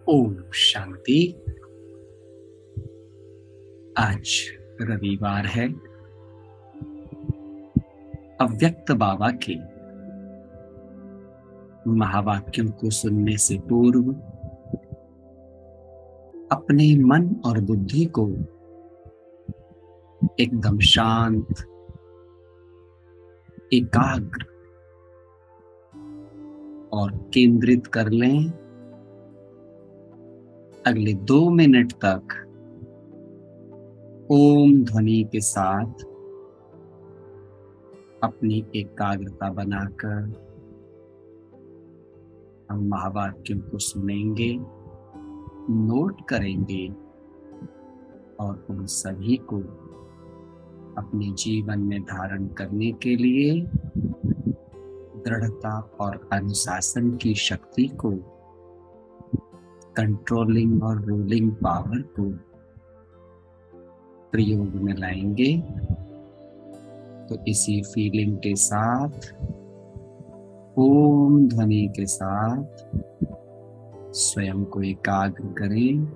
ओम शांति। आज रविवार है। अव्यक्त बाबा के महावाक्यों को सुनने से पूर्व अपने मन और बुद्धि को एकदम शांत, एकाग्र और केंद्रित कर लें। अगले 2 मिनट तक ओम ध्वनि के साथ अपनी एकाग्रता बनाकर हम महावाक्यों को सुनेंगे, नोट करेंगे और उन सभी को अपने जीवन में धारण करने के लिए दृढ़ता और अनुशासन की शक्ति को, कंट्रोलिंग और रूलिंग पावर को प्रयोग में लाएंगे। तो इसी फीलिंग के साथ, ओम ध्वनि के साथ स्वयं को एकाग्र करें।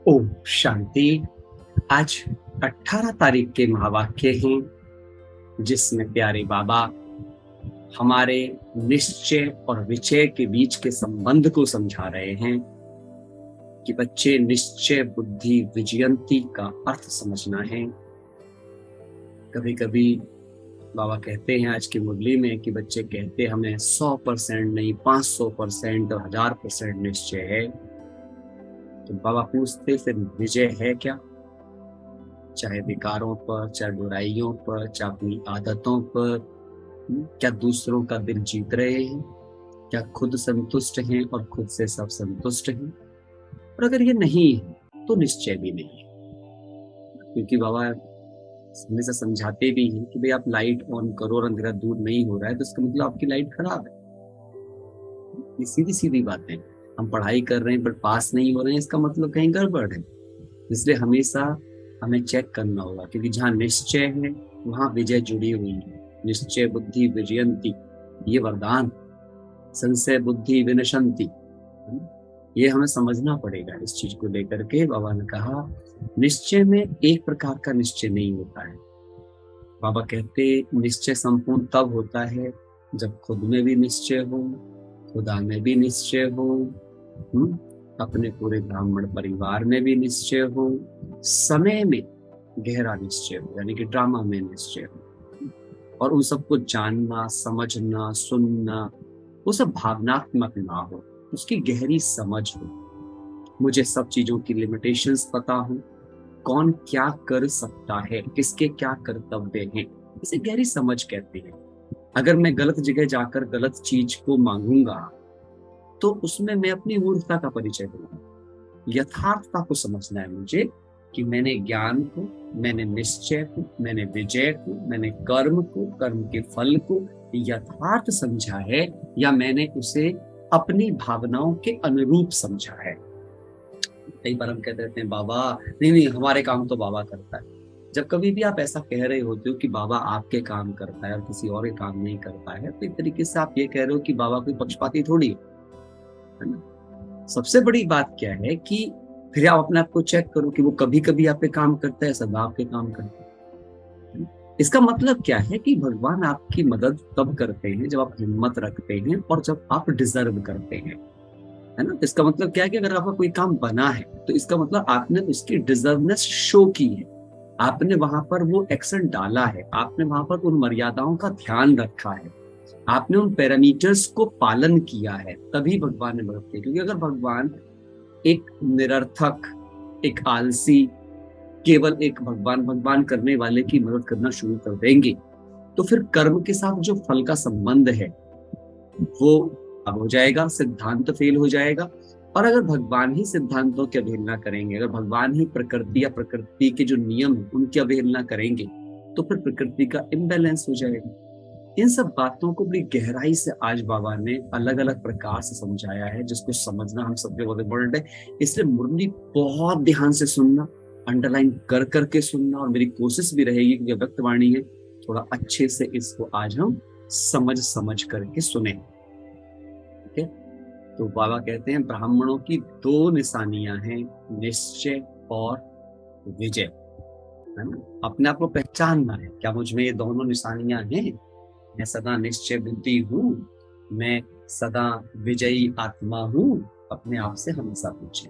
ओम शांति। आज 18 तारीख के महावाक्य हैं, जिसमें प्यारे बाबा हमारे निश्चय और विचय के बीच के संबंध को समझा रहे हैं कि बच्चे निश्चय बुद्धि विजयंती का अर्थ समझना है। कभी कभी बाबा कहते हैं आज की मुरली में कि बच्चे कहते हमें 100% नहीं 500% और 1000% निश्चय है। तो बाबा पूछते फिर विजय है क्या? चाहे विकारों पर, चाहे बुराइयों पर, चाहे अपनी आदतों पर, क्या दूसरों का दिल जीत रहे हैं? क्या खुद संतुष्ट हैं और खुद से सब संतुष्ट हैं? और अगर ये नहीं है तो निश्चय भी नहीं है। क्योंकि बाबा हमेशा समझाते भी हैं कि भाई आप लाइट ऑन करो और अंधेरा दूर नहीं हो रहा है तो इसका मतलब आपकी लाइट खराब है। ये सीधी सीधी बातें। हम पढ़ाई कर रहे हैं पर पास नहीं हो रहे हैं, इसका मतलब कहीं गड़बड़ है। इसलिए हमेशा हमें चेक करना होगा, क्योंकि जहाँ निश्चय है वहां विजय जुड़ी हुई है। निश्चय बुद्धि विजयंती, ये वरदान। संशय बुद्धि विनशंति, ये हमें समझना पड़ेगा। इस चीज को लेकर के बाबा ने कहा निश्चय में एक प्रकार का निश्चय नहीं होता है। बाबा कहते निश्चय संपूर्ण तब होता है जब खुद में भी निश्चय हो, खुदा में भी निश्चय हो, अपने पूरे ब्राह्मण परिवार में भी निश्चय हो, समय में गहरा निश्चय हो, यानी कि ड्रामा में निश्चय हो, और उन सबको जानना, समझना, सुनना, वो सब भावनात्मक ना हो, उसकी गहरी समझ हो। मुझे सब चीजों की लिमिटेशंस पता हो, कौन क्या कर सकता है, किसके क्या कर्तव्य हैं, इसे गहरी समझ कहते हैं। अगर मैं गलत जगह जाकर गलत चीज को मांगूंगा तो उसमें मैं अपनी मूर्खता का परिचय दूंगा। यथार्थता को समझना है मुझे कि मैंने ज्ञान को, मैंने निश्चय को, मैंने विजय को, मैंने कर्म को, कर्म के फल को यथार्थ समझा है या मैंने उसे अपनी भावनाओं के अनुरूप समझा है। कई बार हम कहते रहते हैं बाबा नहीं नहीं हमारे काम तो बाबा करता है। जब कभी भी आप ऐसा कह रहे होते हो कि बाबा आपके काम करता है और किसी और के काम नहीं करता है, तो एक तरीके से आप ये कह रहे हो कि बाबा कोई पक्षपाती थोड़ी है ना। सबसे बड़ी बात क्या है कि फिर आप अपने आप को चेक करो कि वो कभी कभी आपके काम करता है, सदा आपके काम करता है। इसका मतलब क्या है कि भगवान आपकी मदद तब करते हैं जब आप हिम्मत रखते हैं और जब आप डिजर्व करते हैं, है ना। इसका मतलब क्या है कि अगर आपका कोई काम बना है तो इसका मतलब आपने उसकी डिजर्वनेस शो की है, आपने वहां पर वो एक्शन डाला है, आपने वहां पर उन मर्यादाओं का ध्यान रखा है, आपने उन पैरामीटर्स को पालन किया है, तभी भगवान ने मदद की। क्योंकि अगर भगवान एक निरर्थक, एक आलसी, केवल एक भगवान भगवान करने वाले की मदद करना शुरू कर देंगे तो फिर कर्म के साथ जो फल का संबंध है वो अब हो जाएगा, सिद्धांत फेल हो जाएगा। और अगर भगवान ही सिद्धांतों की अवहेलना करेंगे, अगर भगवान ही प्रकृति या प्रकृति के जो नियम है उनकी अवहेलना करेंगे तो फिर प्रकृति का इम्बैलेंस हो जाएगा। इन सब बातों को बड़ी गहराई से आज बाबा ने अलग अलग प्रकार से समझाया है, जिसको समझना हम सबके बहुत इम्पोर्टेंट है। इसलिए मुरली बहुत ध्यान से सुनना, अंडरलाइन कर करके सुनना, और मेरी कोशिश भी रहेगी कि व्यक्तवाणी है थोड़ा अच्छे से इसको आज हम समझ समझ करके सुने। ठीक है, तो बाबा कहते हैं ब्राह्मणों की दो निशानियां हैं, निश्चय और विजय, है ना। अपने आप को पहचानना है, क्या मुझ में ये दोनों निशानियां हैं? मैं सदा निश्चय बुद्धि हूँ, मैं सदा विजयी आत्मा हूँ। अपने आप से हमेशा पूछे।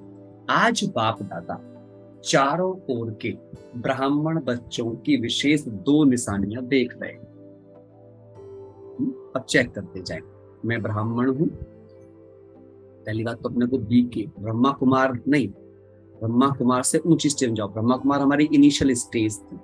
आज बाप दादा चारों ओर के ब्राह्मण बच्चों की विशेष दो निशानियां देख रहे हैं। अब चेक करते जाए। मैं ब्राह्मण हूँ, पहली बात तो अपने को बी के ब्रह्मा कुमार नहीं, ब्रह्मा कुमार से ऊंची स्टेज में जाओ। ब्रह्मा कुमार हमारी इनिशियल स्टेज थी,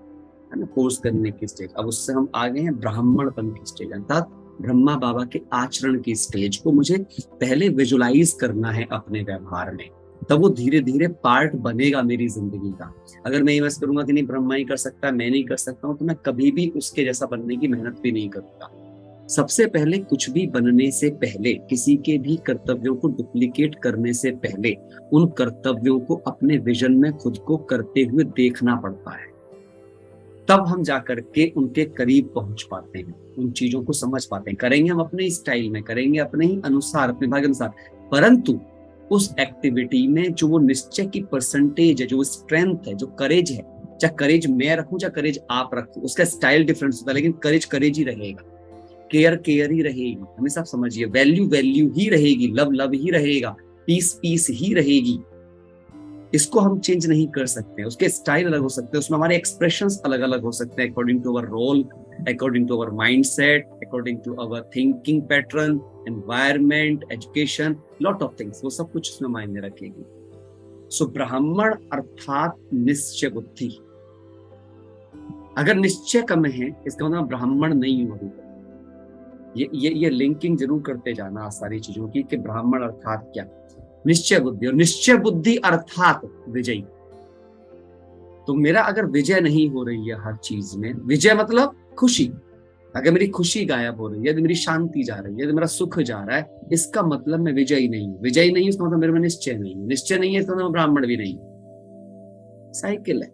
है ना, कोर्स करने की स्टेज। अब उससे हम आ गए हैं ब्राह्मणपन की स्टेज, अर्थात ब्रह्मा बाबा के आचरण की स्टेज को मुझे पहले विजुलाइज करना है अपने व्यवहार में, तब वो धीरे धीरे पार्ट बनेगा मेरी जिंदगी का। अगर मैं ये करूंगा कि नहीं ब्रह्मा ही कर सकता, मैं नहीं कर सकता हूँ, तो मैं कभी भी उसके जैसा बनने की मेहनत भी नहीं करूंगा। सबसे पहले कुछ भी बनने से पहले, किसी के भी कर्तव्यों को डुप्लीकेट करने से पहले, उन कर्तव्यों को अपने विजन में खुद को करते हुए देखना पड़ता है। तब हम जाकर के उनके करीब पहुंच पाते हैं, उन चीजों को समझ पाते हैं। करेंगे हम अपने स्टाइल में, करेंगे अपने ही अनुसार, अपने भाग्य अनुसार, परंतु उस एक्टिविटी में जो वो निश्चय की परसेंटेज है, जो स्ट्रेंथ है, जो करेज है, चाहे करेज मैं रखूं चाहे करेज आप रखूं, उसका स्टाइल डिफरेंस होता है, लेकिन करेज करेज ही रहेगा, केयर केयर ही रहेगी। हमेशा समझिए, वैल्यू वैल्यू ही रहेगी, लव लव ही रहेगा, पीस पीस ही रहेगी। इसको हम चेंज नहीं कर सकते। उसके स्टाइल अलग हो सकते हैं, उसमें हमारे एक्सप्रेशंस अलग अलग हो सकते हैं, according to our role, according to our mindset, according to our thinking pattern, environment, education, lot of things, वो सब कुछ उसमें मायने रखेगी। सो ब्राह्मण अर्थात निश्चय बुद्धि। अगर निश्चय कम है इसका मतलब ब्राह्मण नहीं हो। ये लिंकिंग जरूर करते जाना सारी चीजों की, कि ब्राह्मण अर्थात क्या, निश्चय बुद्धि, और निश्चय बुद्धि अर्थात विजयी। तो मेरा अगर विजय नहीं हो रही है हर चीज में, विजय मतलब खुशी, अगर मेरी खुशी गायब हो रही है, यदि मेरी शांति जा रही है, यदि मेरा सुख जा रहा है, इसका मतलब मैं विजयी नहीं हूं। विजयी नहीं इसका मतलब मेरे में निश्चय नहीं है, निश्चय नहीं है इसका मतलब ब्राह्मण भी नहीं। साइकिल है।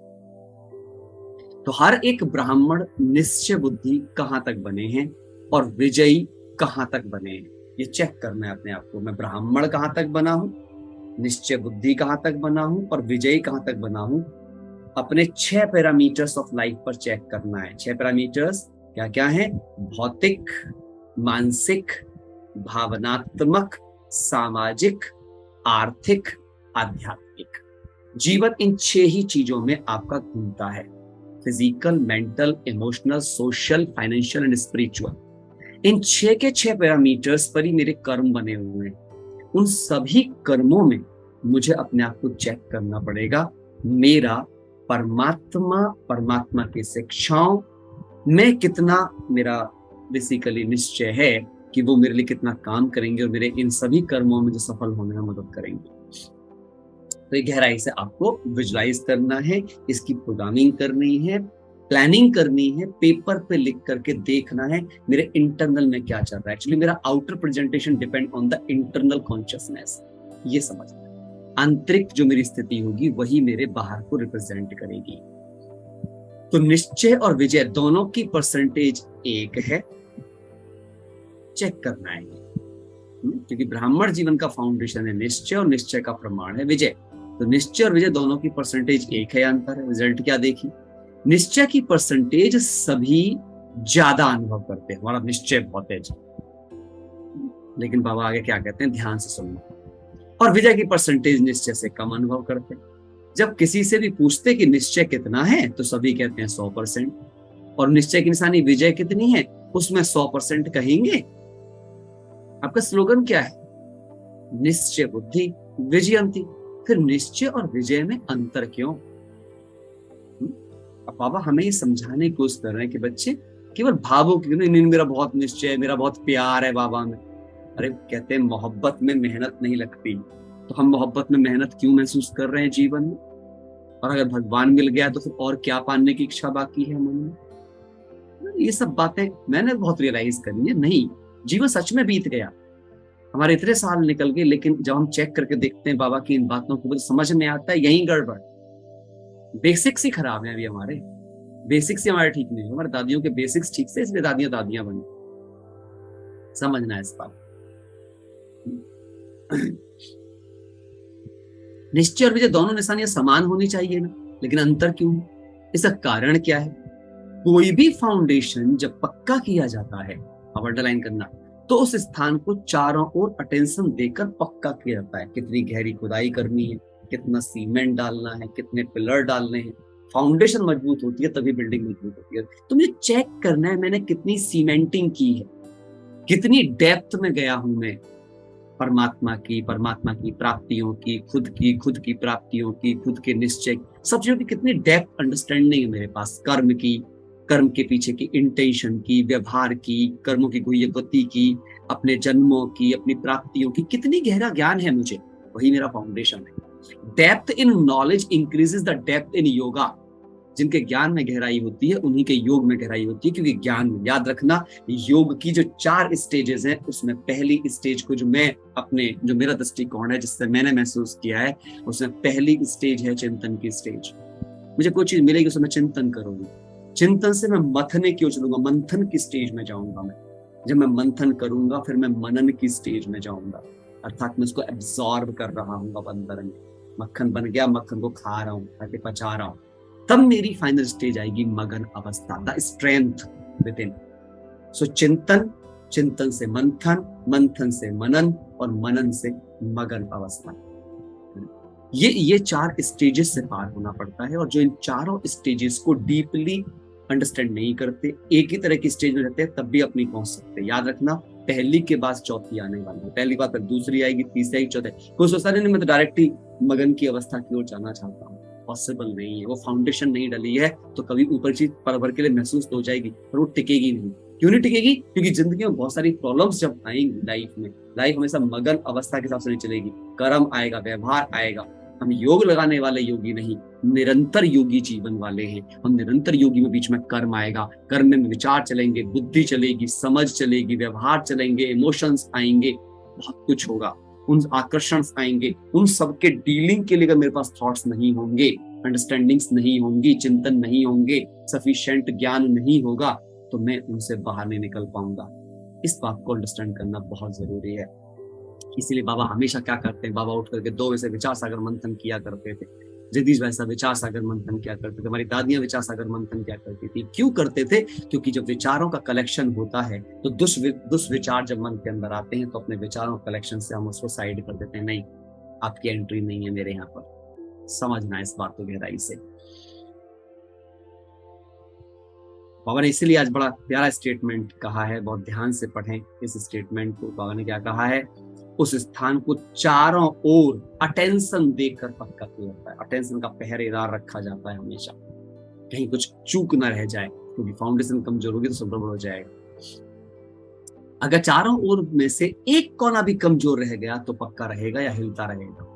तो हर एक ब्राह्मण निश्चय बुद्धि कहां तक बने हैं और विजयी कहां तक बने हैं, ये चेक करना है अपने आप को। मैं ब्राह्मण कहां तक बना हूं, निश्चय बुद्धि कहां तक बना हूं और विजयी कहां तक बना हूं। अपने 6 पैरामीटर्स ऑफ लाइफ पर चेक करना है। 6 पैरामीटर्स क्या क्या है? भौतिक, मानसिक, भावनात्मक, सामाजिक, आर्थिक, आध्यात्मिक। जीवन इन 6 ही चीजों में आपका घूमता है, physical, mental, emotional, social, financial and spiritual. इन 6 के 6 पैरामीटर्स पर ही मेरे कर्म बने हुए हैं। उन सभी कर्मों में मुझे अपने आप को चेक करना पड़ेगा, मेरा परमात्मा की शिक्षाओं में कितना मेरा बेसिकली निश्चय है कि वो मेरे लिए कितना काम करेंगे और मेरे इन सभी कर्मों में जो सफल होने में मदद करेंगे। तो ये गहराई से आपको विजुलाइज करना है, इसकी प्रोग्रामिंग करनी है, प्लानिंग करनी है, पेपर पे लिख करके देखना है मेरे इंटरनल में क्या चल रहा है। एक्चुअली मेरा outer presentation depend on the internal consciousness, ये समझना है। आंतरिक जो मेरी स्थिति होगी वही मेरे बाहर को रिप्रेजेंट करेगी। तो निश्चय और विजय दोनों की परसेंटेज एक है, चेक करना है, क्योंकि ब्राह्मण जीवन का फाउंडेशन है निश्चय और निश्चय का प्रमाण है विजय। तो निश्चय और विजय दोनों की परसेंटेज एक है, अंतर है। रिजल्ट क्या देखी, निश्चय की परसेंटेज सभी ज्यादा अनुभव करते हैं, हमारा निश्चय बहुत है, लेकिन बाबा आगे क्या कहते हैं, ध्यान से सुनना। और विजय की परसेंटेज निश्चय से कम अनुभव करते हैं। जब किसी से भी पूछते कि निश्चय कितना है तो सभी कहते हैं 100%, और निश्चय की निशानी विजय कितनी है उसमें 100% कहेंगे। आपका स्लोगन क्या है, निश्चय बुद्धि विजयंती। फिर निश्चय और विजय में अंतर क्यों? अब बाबा हमें ये समझाने की कोशिश कर रहे हैं कि बच्चे केवल भावुक नहीं, मेरा बहुत निश्चय है, मेरा बहुत प्यार है बाबा में। अरे कहते हैं मोहब्बत में मेहनत नहीं लगती, तो हम मोहब्बत में मेहनत क्यों महसूस कर रहे हैं जीवन में? और अगर भगवान मिल गया तो फिर और क्या पाने की इच्छा बाकी है मन में? ये सब बातें मैंने बहुत रियलाइज करी है। नहीं, जीवन सच में बीत गया, हमारे इतने साल निकल गए, लेकिन जब हम चेक करके देखते हैं बाबा की इन बातों को, समझ में आता है यही गड़बड़, बेसिक्स ही खराब है। अभी हमारे बेसिक्स ही हमारे ठीक नहीं है, हमारे दादियों के बेसिक्स ठीक से इसलिए दादियां बनी। समझना है इस बात। निश्चय और विजय दोनों निशानियां समान होनी चाहिए ना, लेकिन अंतर क्यों? इसका कारण क्या है? कोई भी फाउंडेशन जब पक्का किया जाता है, अब अंडरलाइन करना, तो उस स्थान को चारों ओर अटेंशन देकर पक्का किया जाता है। कितनी गहरी खुदाई करनी है, कितना सीमेंट डालना है, कितने पिलर डालने हैं। फाउंडेशन मजबूत होती है तभी बिल्डिंग मजबूत होती है। तो मुझे चेक करना है मैंने कितनी सीमेंटिंग की है, कितनी डेप्थ में गया हूं मैं परमात्मा की प्राप्तियों की, खुद की प्राप्तियों की, खुद के निश्चय, सब चीजों की कितनी डेप्थ अंडरस्टैंडिंग है मेरे पास। कर्म के पीछे की इंटेंशन की, व्यवहार की, कर्मों की गुह्य गति की, अपने जन्मों की, अपनी प्राप्तियों की, कितनी गहरा ज्ञान है मुझे, वही मेरा फाउंडेशन है। Depth in knowledge increases the depth in yoga. जिनके ज्ञान में गहराई होती है उन्हीं के योग में गहराई होती है, क्योंकि ज्ञान में, याद रखना, योग की जो 4 स्टेजेस हैं उसमें पहली स्टेज को जो मैं अपने, जो मेरा दृष्टिकोण है जिससे मैंने महसूस किया है, उसमें पहली स्टेज है चिंतन की स्टेज। मुझे कोई चीज मिलेगी उसमें चिंतन करूंगी, चिंतन से मैं मथने की ओर चलूंगा, मंथन की स्टेज में जाऊंगा मैं। जब मैं मंथन करूंगा फिर मैं मनन की स्टेज में जाऊंगा, अर्थात मैं उसको एब्जॉर्ब कर रहा हूँ अब अंदर में। मक्खन बन गया, मक्खन को खा रहा हूँ, ताकि पचा रहा हूँ, तब मेरी फाइनल स्टेज आएगी मगन अवस्था, द स्ट्रेंथ विद इन। सो चिंतन से मंथन से मनन, और मनन से मगन अवस्था। ये 4 स्टेजेस से पार होना पड़ता है, और जो इन चारों स्टेजेस को डीपली अंडरस्टैंड नहीं करते, एक ही तरह की स्टेज में रहते हैं, तब भी अपनी पहुंच सकते। याद रखना, पहली के बाद चौथी आने वाली है, पहली बात, फिर दूसरी आएगी, तीसरी आएगी, चौथी। कोई सोचता नहीं मैं तो डायरेक्ट ही मगन की अवस्था की ओर जाना चाहता हूँ, पॉसिबल नहीं है। वो फाउंडेशन नहीं डली है तो कभी ऊपर चीज पल भर के लिए महसूस हो जाएगी पर वो टिकेगी नहीं। क्यों नहीं टिकेगी? क्योंकि जिंदगी में बहुत सारी प्रॉब्लम्स जब आएंगी लाइफ हमेशा मगन अवस्था के हिसाब से नहीं चलेगी। कर्म आएगा, व्यवहार आएगा। हम योग लगाने वाले योगी नहीं, निरंतर योगी जीवन वाले हैं। हम निरंतर योगी में बीच में कर्म आएगा, कर्म में विचार चलेंगे, बुद्धि चलेगी, समझ चलेगी, व्यवहार चलेंगे, इमोशंस आएंगे, बहुत कुछ होगा। उन आकर्षण आएंगे, उन सबके डीलिंग के लिए अगर मेरे पास थॉट्स नहीं होंगे, अंडरस्टैंडिंग्स नहीं होंगी, चिंतन नहीं होंगे, सफिशिएंट ज्ञान नहीं होगा, तो मैं उनसे बाहर नहीं निकल पाऊंगा। इस बात को अंडरस्टैंड करना बहुत जरूरी है। इसीलिए बाबा हमेशा क्या करते हैं, बाबा उठ करके 2 वैसे विचार सागर मंथन किया करते थे। जगदीश वैसा विचार सागर मंथन किया करते थे, हमारी दादियां विचार सागर मंथन किया करती थी। क्यों करते थे? क्योंकि जब विचारों का कलेक्शन होता है तो दुष्विचार जब मन के अंदर आते हैं तो अपने विचारों कलेक्शन से हम उसको साइड कर देते हैं। नहीं, आपकी एंट्री नहीं है मेरे यहाँ पर। समझना इस बात को गहराई से। बाबा ने इसीलिए आज बड़ा प्यारा स्टेटमेंट कहा है, बहुत ध्यान से पढ़ें इस स्टेटमेंट को। बाबा ने क्या कहा है? उस स्थान को चारों ओर अटेंशन देकर पक्का किया जाता है। अटेंशन का पहरेदार रखा जाता है हमेशा, कहीं कुछ चूक ना रह जाए, क्योंकि फाउंडेशन कमजोर होगी तो सब गड़बड़ हो जाएगा। अगर चारों ओर में से एक कोना भी कमजोर रह गया तो पक्का रहेगा या हिलता रहेगा।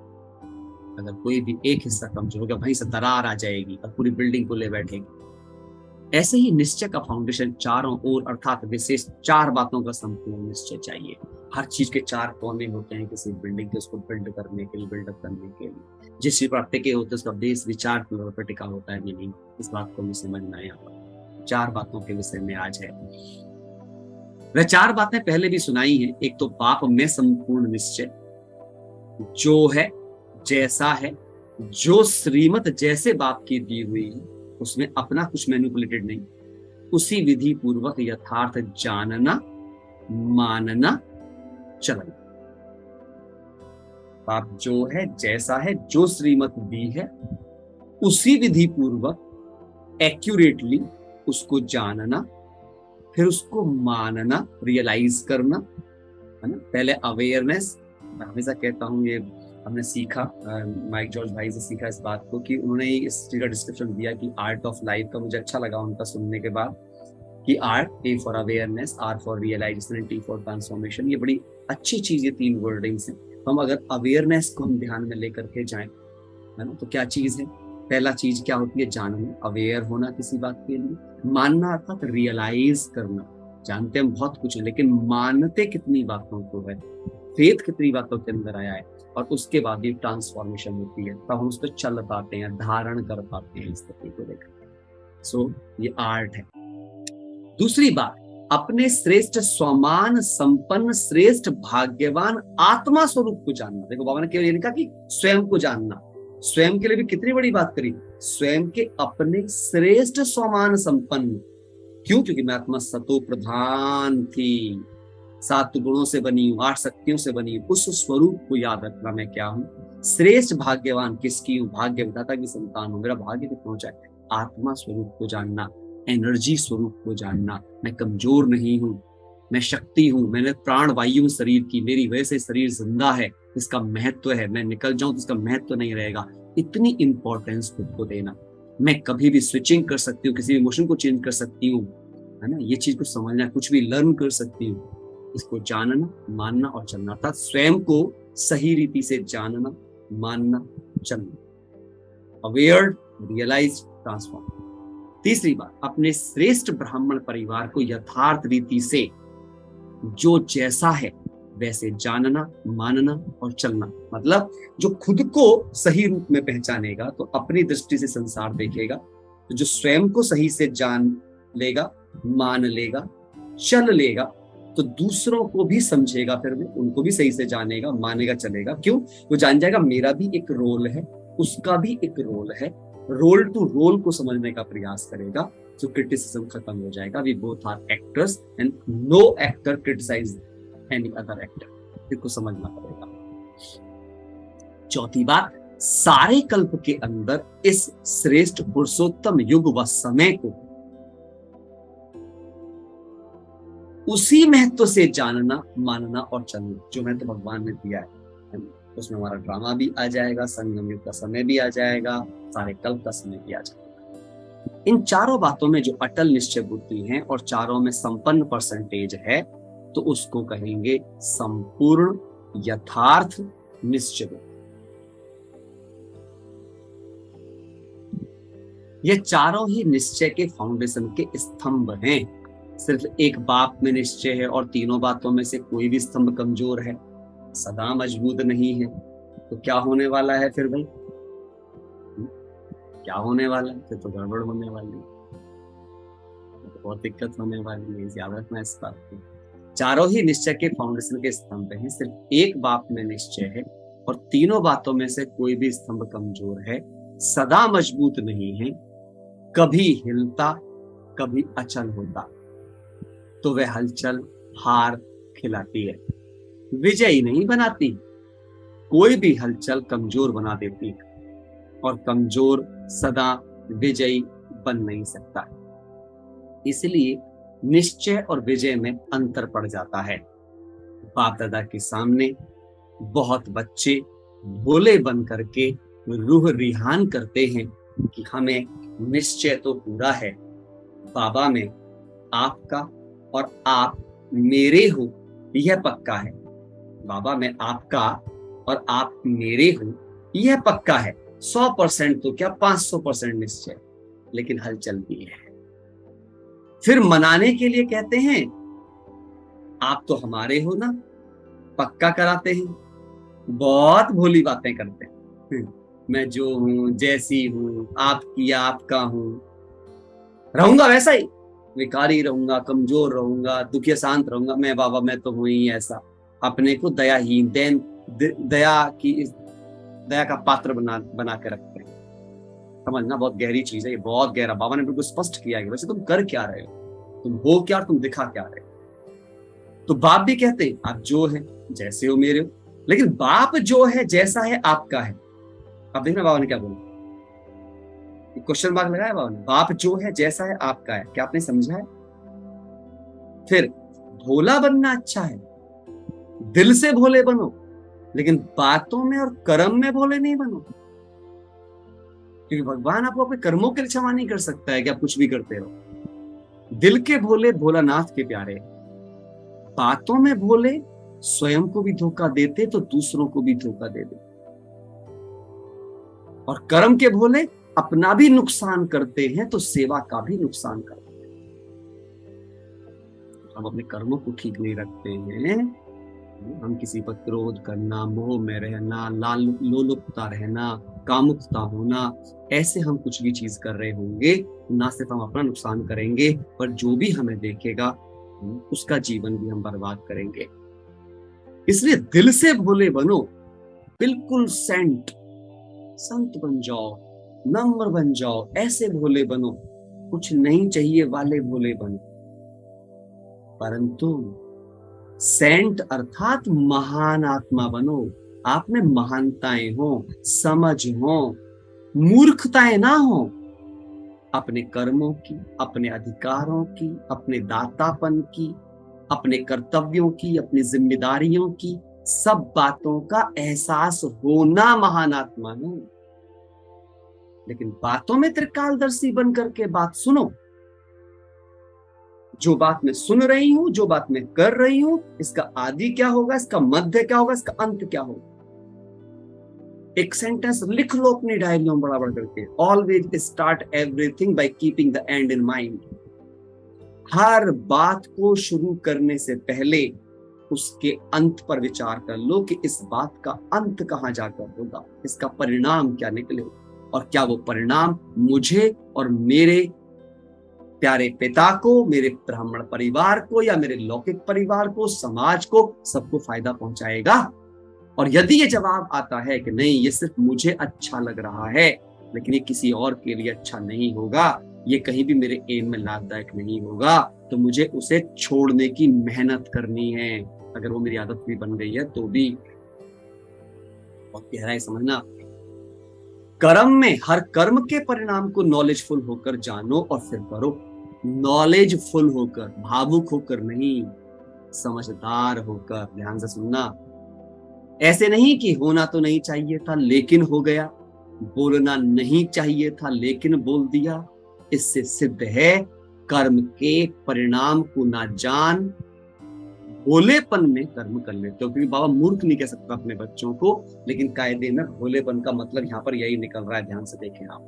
अगर कोई भी एक हिस्सा कमजोर हो गया, वहीं से दरार आ जाएगी और पूरी बिल्डिंग को ले बैठेगी। ऐसे ही निश्चय का फाउंडेशन चारों ओर, अर्थात विशेष 4 बातों का संपूर्ण निश्चय चाहिए। हर चीज के 4 कोने होते हैं किसी बिल्डिंग के, उसको बिल्ड करने के लिए, बिल्डअप करने के लिए। जिस चीज पर टिके होते हैं उसका बेस विचार पर टिका होता है। नहीं, इस बात को हमें समझना है। यहाँ पर 4 बातों के विषय में आज है। वह 4 बातें पहले भी सुनाई हैं। एक तो बाप में संपूर्ण निश्चय, जो है जैसा है, जो श्रीमत जैसे बाप की दी हुई है, उसमें अपना कुछ मैनिपुलेटेड नहीं, उसी विधि पूर्वक यथार्थ जानना, मानना, चलना। बाप जो है जैसा है, जो श्रीमत दी है, उसी विधि पूर्वक एक्यूरेटली उसको जानना, फिर उसको मानना, रियलाइज करना, है ना। पहले अवेयरनेस। मैं हमेशा कहता हूँ, ये हमने सीखा, माइक जॉर्ज भाई से सीखा इस बात को, कि उन्होंने इस चीज का डिस्क्रिप्शन दिया कि आर्ट ऑफ लाइफ का। मुझे अच्छा लगा उनका सुनने के बाद कि art, A for awareness, R for realisation, T for transformation. ये बड़ी अच्छी चीज, ये 3 वर्डिंग्स हैं। हम अगर अवेयरनेस को हम ध्यान में लेकर के जाएं, है ना, तो क्या चीज है? पहला चीज क्या होती है? जानना, अवेयर होना किसी बात के लिए। मानना अर्थात रियलाइज करना। जानते हम बहुत कुछ है, लेकिन मानते कितनी बातों को है, फेथ कितनी बातों के अंदर आया है, और उसके बाद भी ट्रांसफॉर्मेशन होती है, तब हम उस पर चल पाते हैं, धारण कर पाते हैं इस तरीके को लेकर। सो ये आर्ट है। दूसरी बात, अपने श्रेष्ठ स्वमान संपन्न श्रेष्ठ भाग्यवान आत्मा स्वरूप को जानना। देखो बाबा ने केवल ये नहीं कहा कि स्वयं को जानना, स्वयं के लिए भी कितनी बड़ी बात करी। स्वयं के अपने श्रेष्ठ स्वमान संपन्न। क्यों? क्योंकि मैं आत्मा सतो प्रधान थी, 7 गुणों से बनी हूँ, 8 शक्तियों से बनी हूँ। उस स्वरूप को याद रखना, मैं क्या हूँ। श्रेष्ठ भाग्यवान किसकी हूँ? भाग्य विधाता की संतान हूँ। मेरा भाग्य कितना पहुंचा है? आत्मा स्वरूप को जानना, एनर्जी स्वरूप को जानना। मैं कमजोर नहीं हूँ, मैं शक्ति हूँ, मैंने प्राण वायु शरीर की, मेरी वजह से शरीर जिंदा है, इसका महत्व है। मैं निकल जाऊं तो इसका महत्व नहीं रहेगा। इतनी इंपॉर्टेंस खुद को देना। मैं कभी भी स्विचिंग कर सकती हूँ, किसी इमोशन को चेंज कर सकती हूँ, है ना। ये चीज को समझना, कुछ भी लर्न कर सकती हूँ। इसको जानना, मानना और चलना, अर्थात स्वयं को सही रीति से जानना, मानना, चलना। Aware, realise, transform. तीसरी बात, अपने श्रेष्ठ ब्राह्मण परिवार को यथार्थ रीति से जो जैसा है वैसे जानना, मानना और चलना। मतलब जो खुद को सही रूप में पहचानेगा तो अपनी दृष्टि से संसार देखेगा, तो जो स्वयं को सही से जान लेगा, मान लेगा, चल लेगा, तो दूसरों को भी समझेगा, फिर भी उनको भी सही से जानेगा, मानेगा, चलेगा। क्यों? वो जान जाएगा मेरा भी एक रोल है, उसका भी एक रोल है। रोल टू रोल को समझने का प्रयास करेगा, तो क्रिटिसिज्म खत्म हो जाएगा। We both are actors and no actor criticise any other actor. इसको समझना पड़ेगा। चौथी बात, सारे कल्प के अंदर इस श्रेष्ठ पुरुषोत्तम युग व समय को उसी महत्व से जानना, मानना और चलना जो महत्व भगवान ने दिया है। उसमें हमारा ड्रामा भी आ जाएगा, संगम युग का समय भी आ जाएगा, सारे कल्प का समय भी आ जाएगा। इन चारों बातों में जो अटल निश्चय बुद्धि है और चारों में संपन्न परसेंटेज है, तो उसको कहेंगे संपूर्ण यथार्थ निश्चय बुद्धि। ये चारों ही निश्चय के फाउंडेशन के स्तंभ हैं। सिर्फ एक बात में निश्चय है और तीनों बातों में से कोई भी स्तंभ कमजोर है, सदा मजबूत नहीं है, तो क्या होने वाला है फिर भाई? क्या होने वाला है? फिर तो गड़बड़ होने वाली है, तो बहुत दिक्कत होने वाली है। याद रखना इस बात को। चारों ही निश्चय के फाउंडेशन के स्तंभ हैं। सिर्फ एक बात में निश्चय है और तीनों बातों में से कोई भी स्तंभ कमजोर है, सदा मजबूत नहीं है, कभी हिलता कभी अचल होता, तो वह हलचल हार खिलाती है, विजयी नहीं बनाती। कोई भी हलचल कमजोर बना देती है और कमजोर सदा विजयी बन नहीं सकता। इसलिए निश्चय और विजय में अंतर पड़ जाता है। बाप दादा के सामने बहुत बच्चे भोले बन करके रूह रिहान करते हैं कि हमें निश्चय तो पूरा है, बाबा में आपका और आप मेरे हो यह पक्का है। बाबा में आपका और आप मेरे हो यह पक्का है। 100% तो क्या 500% निश्चय, लेकिन हलचल भी है। फिर मनाने के लिए कहते हैं आप तो हमारे हो ना, पक्का कराते हैं, बहुत भोली बातें करते हैं। मैं जो हूं, जैसी हूं, आपकी आपका हूं, रहूंगा वैसा ही, विकारी रहूंगा, कमजोर रहूंगा, दुखी शांत रहूंगा। मैं बाबा मैं तो हूं ही ऐसा। अपने को दयाहीन, दया का पात्र बना के रखते हैं। समझना बहुत गहरी चीज है, ये बहुत गहरा। बाबा ने बिल्कुल स्पष्ट किया है वैसे तुम कर क्या रहे हो, तुम हो क्या और तुम दिखा क्या रहे हो। तो बाप भी कहते हैं आप जो है जैसे हो मेरे हो, लेकिन बाप जो है जैसा है आपका है। अब देखना बाबा ने क्या बोला, क्वेश्चन मार्क लगाया बाबा ने। बाप जो है जैसा है आपका है, क्या आपने समझा है? फिर भोला बनना अच्छा है, दिल से भोले बनो, लेकिन बातों में और कर्म में भोले नहीं बनो, क्योंकि भगवान आपको अपने कर्मों के लिए क्षमा नहीं कर सकता है कि आप कुछ भी करते रहो। दिल के भोले भोलानाथ के प्यारे, बातों में भोले स्वयं को भी धोखा देते तो दूसरों को भी धोखा दे देते, और कर्म के भोले अपना भी नुकसान करते हैं तो सेवा का भी नुकसान करते हैं। हम अपने कर्मों को ठीक नहीं रखते हैं, हम किसी पर क्रोध करना, मोह में रहना, लोलुपता रहना, कामुकता होना, ऐसे हम कुछ भी चीज कर रहे होंगे, ना सिर्फ हम अपना नुकसान करेंगे पर जो भी हमें देखेगा उसका जीवन भी हम बर्बाद करेंगे। इसलिए दिल से भोले बनो, बिल्कुल संत बन जाओ, नम्र बन जाओ, ऐसे भोले बनो, कुछ नहीं चाहिए वाले भोले बनो। परंतु सेंट अर्थात महान आत्मा बनो। आप में महानताएं हो, समझ हो, मूर्खताएं ना हो। अपने कर्मों की, अपने अधिकारों की, अपने दातापन की, अपने कर्तव्यों की, अपनी जिम्मेदारियों की, सब बातों का एहसास होना महान आत्मा है। लेकिन बातों में त्रिकालदर्शी बन करके बात सुनो। जो बात मैं सुन रही हूं, जो बात मैं कर रही हूं, इसका आदि क्या होगा, इसका मध्य क्या होगा, इसका अंत क्या होगा। एक सेंटेंस लिख लो अपनी डायरियों में बड़ा बड़ा करके, always start everything by keeping the end in mind. हर बात को शुरू करने से पहले उसके अंत पर विचार कर लो कि इस बात का अंत कहां जाकर होगा, इसका परिणाम क्या निकले, और क्या वो परिणाम मुझे और मेरे प्यारे पिता को, मेरे ब्राह्मण परिवार को, या मेरे लौकिक परिवार को, समाज को, सबको फायदा पहुंचाएगा। और यदि ये जवाब आता है कि नहीं, ये सिर्फ मुझे अच्छा लग रहा है लेकिन ये किसी और के लिए अच्छा नहीं होगा, ये कहीं भी मेरे एम में लाभदायक नहीं होगा, तो मुझे उसे छोड़ने की मेहनत करनी है। अगर वो मेरी आदत भी बन गई है तो भी। बहुत गहराई समझना, कर्म में हर कर्म के परिणाम को नॉलेजफुल होकर जानो और फिर करो। नॉलेजफुल होकर, भावुक होकर नहीं, समझदार होकर। ध्यान से सुनना, ऐसे नहीं कि होना तो नहीं चाहिए था लेकिन हो गया, बोलना नहीं चाहिए था लेकिन बोल दिया, इससे सिद्ध है कर्म के परिणाम को ना जान भोलेपन में कर्म कर लेते हो। क्योंकि बाबा मूर्ख नहीं कह सकता अपने बच्चों को, लेकिन कायदे में भोलेपन का मतलब यहाँ पर यही निकल रहा है। ध्यान से देखें आप,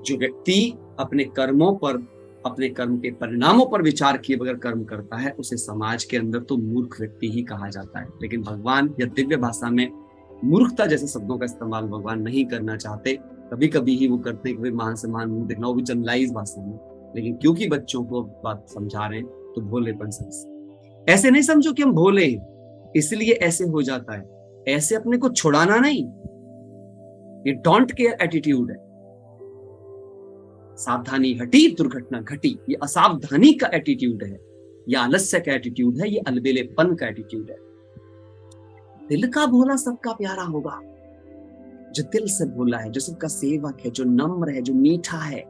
जो व्यक्ति अपने कर्मों पर, अपने कर्म के परिणामों पर विचार किए बगैर कर्म करता है, उसे समाज के अंदर तो मूर्ख व्यक्ति ही कहा जाता है। लेकिन भगवान या दिव्य भाषा में मूर्खता जैसे शब्दों का इस्तेमाल भगवान नहीं करना चाहते। कभी कभी ही वो करते हैं कि महान से महान मूर्ख देखना, वो भी जनरलाइज भाषा में। लेकिन क्योंकि बच्चों को बात समझा रहे हैं तो भोलेपन समझ, ऐसे नहीं समझो कि हम भोले हैं इसलिए ऐसे हो जाता है। ऐसे अपने को छुड़ाना नहीं, ये डोंट केयर एटीट्यूड है। सावधानी हटी दुर्घटना घटी, ये असावधानी का एटीट्यूड है, ये आलस्य का एटीट्यूड है, ये अलबेलेपन का एटीट्यूड है। दिल का भोला सबका प्यारा होगा। जो दिल से भोला है, जो सबका सेवक है, जो नम्र है, जो मीठा है,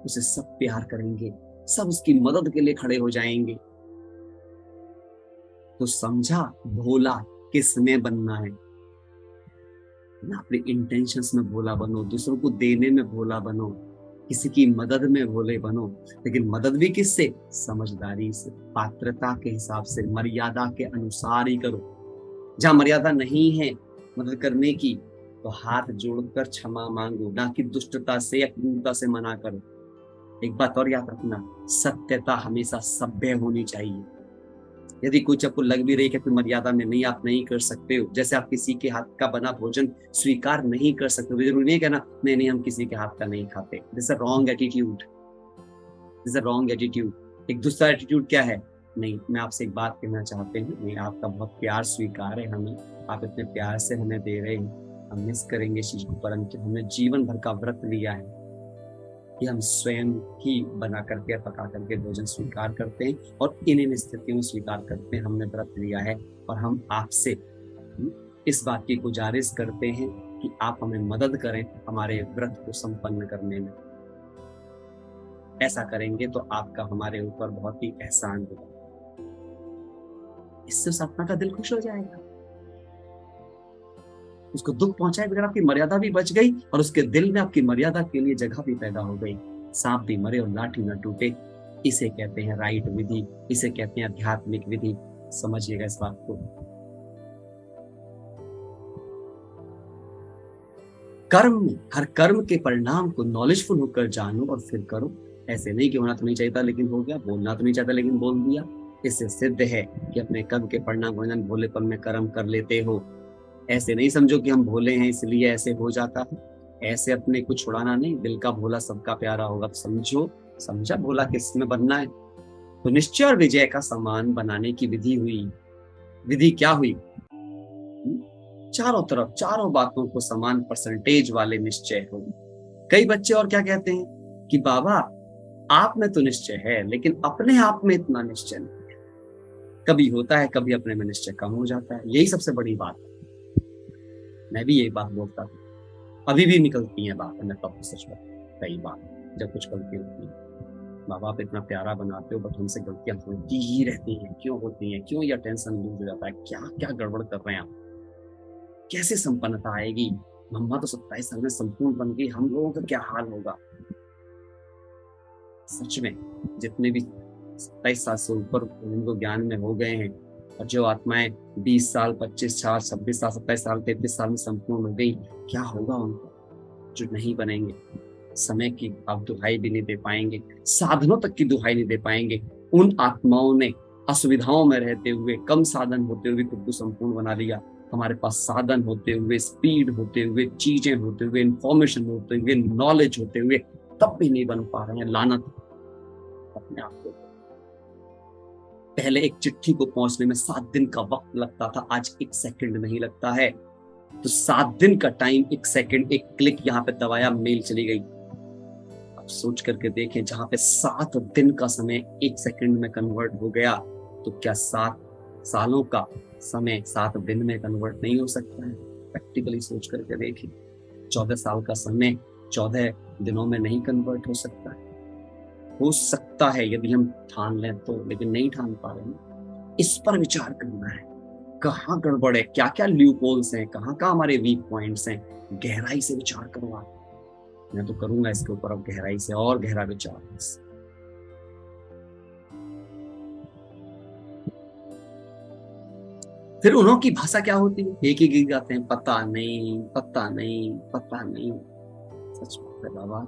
उसे सब प्यार करेंगे, सब उसकी मदद के लिए खड़े हो जाएंगे। तो समझा भोला किस में बनना है ना, अपने इंटेंशंस में भोला बनो, दूसरों को देने में भोला बनो, किसी की मदद में भोले बनो। लेकिन मदद भी किससे? समझदारी से, पात्रता के हिसाब से, मर्यादा के अनुसार ही करो। जहां मर्यादा नहीं है मदद करने की तो हाथ जोड़कर क्षमा मांगो, ना कि दुष्टता से या क्रूरता से मना करो। एक बात और याद रखना, सत्यता हमेशा सभ्य होनी चाहिए। यदि कुछ आपको लग भी रही है कि मर्यादा में नहीं, आप नहीं कर सकते हो, जैसे आप किसी के हाथ का बना भोजन स्वीकार नहीं कर सकते हो, जरूरी नहीं कहना नहीं नहीं हम किसी के हाथ का नहीं खाते। This a wrong attitude, this a wrong attitude. एक दूसरा एटीट्यूड क्या है? नहीं, मैं आपसे एक बात कहना चाहते हैं, नहीं आपका बहुत प्यार स्वीकार है हमें, आप इतने प्यार से हमें दे रहे हैं, हम मिस करेंगे इस चीज को, परंतु हमने जीवन भर का व्रत लिया है कि हम स्वयं ही बना करके पका करके भोजन स्वीकार करते हैं, और इन स्थितियों में स्वीकार करते हैं हमने व्रत लिया है। और हम आपसे इस बात की गुजारिश करते हैं कि आप हमें मदद करें हमारे व्रत को संपन्न करने में। ऐसा करेंगे तो आपका हमारे ऊपर बहुत ही एहसान होगा। इससे उस आत्मा का दिल खुश हो जाएगा, उसको दुख पहुंचाए बगैर आपकी मर्यादा भी बच गई, और उसके दिल में आपकी मर्यादा के लिए जगह भी पैदा हो गई। सांप भी मरे और लाठी न टूटे, इसे कहते हैं राइट विधि, इसे कहते हैं आध्यात्मिक विधि। समझिएगा इस बात को। कर्म, हर कर्म के परिणाम को नॉलेजफुल होकर जानो और फिर करो। ऐसे नहीं कि होना तो नहीं चाहिए लेकिन हो गया, बोलना तो नहीं चाहता लेकिन बोल दिया। इससे सिद्ध है कि अपने कर्म के परिणाम को भोलेपन में कर्म कर लेते हो। ऐसे नहीं समझो कि हम भोले हैं इसलिए ऐसे हो जाता है। ऐसे अपने को छुड़ाना नहीं, दिल का भोला सबका प्यारा होगा। तो समझो, समझा भोला किस में बनना है। तो निश्चय और विजय का समान बनाने की विधि हुई। विधि क्या हुई? चारों तरफ चारों बातों को समान परसेंटेज वाले निश्चय हो। कई बच्चे और क्या कहते हैं कि बाबा आप में तो निश्चय है लेकिन अपने आप में इतना निश्चय नहीं है। कभी होता है, कभी अपने में निश्चय कम हो जाता है। यही सबसे बड़ी बात है। मैं भी यही बात बोलता हूँ, अभी भी निकलती है बात, मैं कब सच में कई बार जब कुछ गलती होती है, बाबा आप इतना प्यारा बनाते हो बट हमसे गलतियां होती ही रहती हैं। क्यों होती हैं? क्यों? या टेंशन लूज हो जाता है? क्या क्या गड़बड़ कर रहे हैं आप? कैसे संपन्नता आएगी? मम्मा तो 27 साल में संपूर्ण बन गई, हम लोगों का क्या हाल होगा? सच में जितने भी 27 साल से ऊपर उनको ज्ञान में हो गए हैं, और जो आत्माएं 20 साल 25 साल 26 साल 27 साल 33 साल में संपूर्ण हो गई, क्या होगा उनको? जो नहीं बनेंगे, समय की आप दुहाई भी नहीं दे पाएंगे, साधनों तक की दुहाई नहीं दे पाएंगे। उन आत्माओं ने असुविधाओं में रहते हुए, कम साधन होते हुए खुद को संपूर्ण बना लिया। हमारे पास साधन होते हुए, स्पीड होते हुए, चीजें होते हुए, इंफॉर्मेशन होते हुए, नॉलेज होते हुए, तब भी नहीं बन पा रहे हैं। लानत अपने आप को। पहले एक चिट्ठी को पहुंचने में 7 दिन का वक्त लगता था, आज 1 सेकंड नहीं लगता है। तो 7 दिन का टाइम 1 सेकंड, एक क्लिक यहाँ पे दबाया, मेल चली गई। अब सोच करके देखें, जहां पे 7 दिन का समय 1 सेकंड में कन्वर्ट हो गया, तो क्या 7 सालों का समय 7 दिन में कन्वर्ट नहीं हो सकता है? प्रैक्टिकली सोच करके देखें, 14 साल का समय 14 दिनों में नहीं कन्वर्ट हो सकता है। हो सकता है यदि हम ठान लें तो, लेकिन नहीं ठान पा रहे हैं। इस पर विचार करना है, कहाँ गड़बड़ है, क्या क्या ल्यूप होल्स हैं, कहाँ कहाँ हमारे वीक पॉइंट्स हैं। गहराई से विचार करो आप। मैं तो करूंगा इसके ऊपर अब गहराई से और गहरा विचार। फिर उन्हों की भाषा क्या होती है? एक ही गीत गाते हैं, पता नहीं पता नहीं पता नहीं। सच बात है बाबा,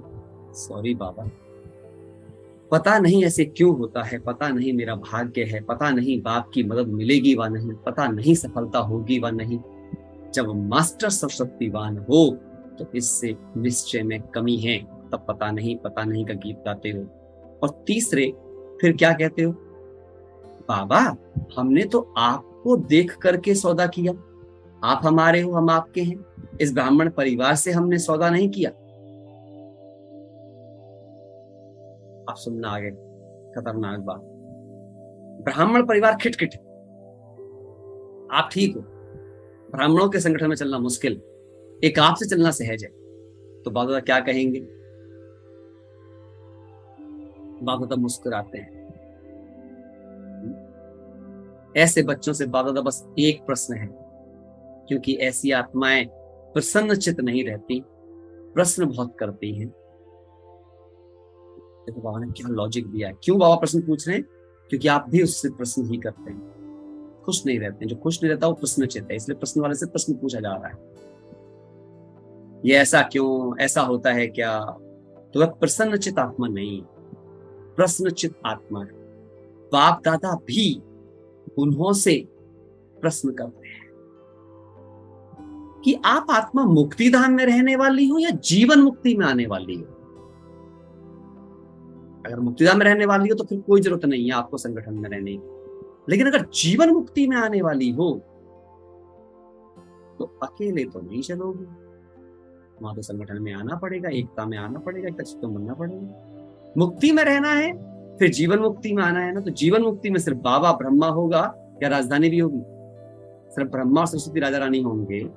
सॉरी बाबा, पता नहीं ऐसे क्यों होता है, पता नहीं मेरा भाग्य है, पता नहीं बाप की मदद मिलेगी व नहीं, पता नहीं सफलता होगी व नहीं। जब मास्टर सर्वशक्तिवान हो तो इससे निश्चय में कमी है, तब पता नहीं का गीत गाते हो। और तीसरे फिर क्या कहते हो? बाबा हमने तो आपको देख करके सौदा किया, आप हमारे हो हम आपके हैं, इस ब्राह्मण परिवार से हमने सौदा नहीं किया। आप सुनना आगे, खतरनाक बात। ब्राह्मण परिवार खिटखिट, आप ठीक हो, ब्राह्मणों के संगठन में चलना मुश्किल, एक आपसे चलना सहज है। तो बाबा क्या कहेंगे? बाबा मुस्कुराते हैं। ऐसे बच्चों से बाबा बस एक प्रश्न है, क्योंकि ऐसी आत्माएं प्रसन्न चित्त नहीं रहती, प्रश्न बहुत करती हैं। देखो बाबा ने क्या लॉजिक दिया है। क्यों बाबा प्रश्न पूछ रहे हैं? क्योंकि आप भी उससे प्रश्न ही करते हैं, खुश नहीं रहते हैं। जो खुश नहीं रहता वो प्रश्न चित्त है, इसलिए प्रश्न वाले से प्रश्न पूछा जा रहा है, ये ऐसा क्यों, ऐसा होता है क्या? तो वह प्रसन्न चित्त आत्मा नहीं, प्रश्न चित्त आत्मा है। बाप दादा भी उन्हों से प्रश्न करते हैं कि आप आत्मा मुक्ति धाम में रहने वाली हो या जीवन मुक्ति में आने वाली हो। अगर मुक्तिधाम में रहने वाली हो तो फिर कोई जरूरत नहीं है आपको संगठन में रहने की, लेकिन अगर जीवन मुक्ति में आने वाली हो तो अकेले तो नहीं चलोगे, वहां तो संगठन में आना पड़ेगा, एकता में आना पड़ेगा, एक तो बनना पड़ेगा। मुक्ति में रहना है, फिर जीवन मुक्ति में आना है ना, तो जीवन मुक्ति में सिर्फ बाबा ब्रह्मा होगा या राजधानी भी होगी? सिर्फ ब्रह्मा सरस्वती राजा रानी होंगे।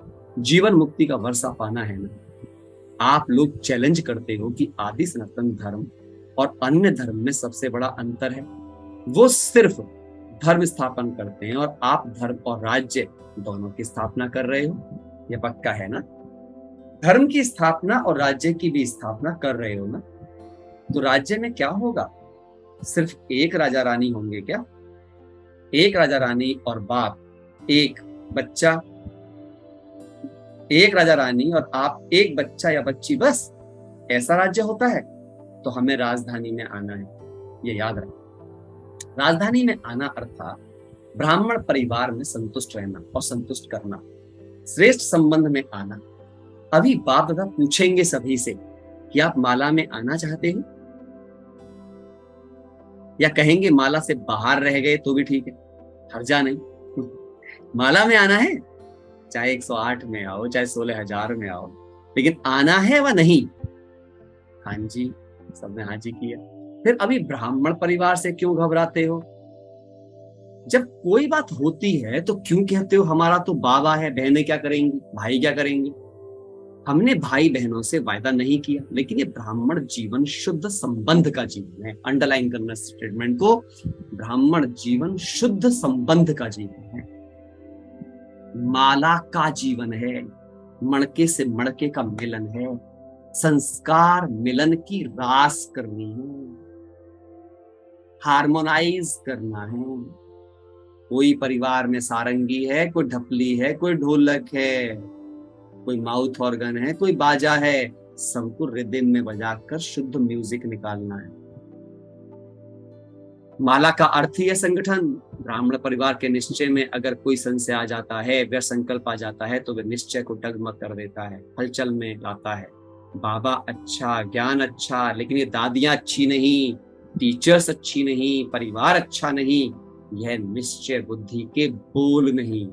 जीवन मुक्ति का वर्षा पाना है ना। आप लोग चैलेंज करते हो कि आदि सनातन धर्म और अन्य धर्म में सबसे बड़ा अंतर है, वो सिर्फ धर्म स्थापन करते हैं, और आप धर्म और राज्य दोनों की स्थापना कर रहे हो। ये पक्का है ना? धर्म की स्थापना और राज्य की भी स्थापना कर रहे हो ना? तो राज्य में क्या होगा? सिर्फ एक राजा रानी होंगे क्या? एक राजा रानी और बाप, एक बच्चा, एक राजा रानी और आप, एक बच्चा या बच्ची, बस ऐसा राज्य होता है? तो हमें राजधानी में आना है, ये याद रखें। राजधानी में आना अर्थात ब्राह्मण परिवार में संतुष्ट रहना और संतुष्ट करना, श्रेष्ठ संबंध में आना। अभी बाप दादा पूछेंगे सभी से कि आप माला में आना चाहते हो, या कहेंगे माला से बाहर रह गए तो भी ठीक है, हर्जा नहीं। माला में आना है, चाहे 108 में आओ, चाहे 16,000 में आओ, लेकिन आना है व नहीं? हाँ जी, सबने हाँ जी किया। फिर अभी ब्राह्मण परिवार से क्यों घबराते हो? जब कोई बात होती है तो क्यों कहते हो हमारा तो बाबा है, बहनें क्या करेंगी, भाई क्या करेंगे? हमने भाई बहनों से वायदा नहीं किया, लेकिन ये ब्राह्मण जीवन शुद्ध संबंध का जीवन है। अंडरलाइन करना स्टेटमेंट को, ब्राह्मण जीवन शुद्ध संबंध का जीवन है, माला का जीवन है, मणके से मणके का मिलन है, संस्कार मिलन की रास करनी है, हार्मोनाइज करना है। कोई परिवार में सारंगी है, कोई ढपली है, कोई ढोलक है, कोई माउथ ऑर्गन है, कोई बाजा है, सबको रिदम में बजाकर शुद्ध म्यूजिक निकालना है। माला का अर्थ ही है संगठन। ब्राह्मण परिवार के निश्चय में अगर कोई संशय आ जाता है, वह संकल्प आ जाता है, तो वह निश्चय को डगमग कर देता है, हलचल में लाता है। बाबा अच्छा, ज्ञान अच्छा, लेकिन ये दादियां अच्छी नहीं, टीचर्स अच्छी नहीं, परिवार अच्छा नहीं, यह निश्चय बुद्धि के बोल नहीं।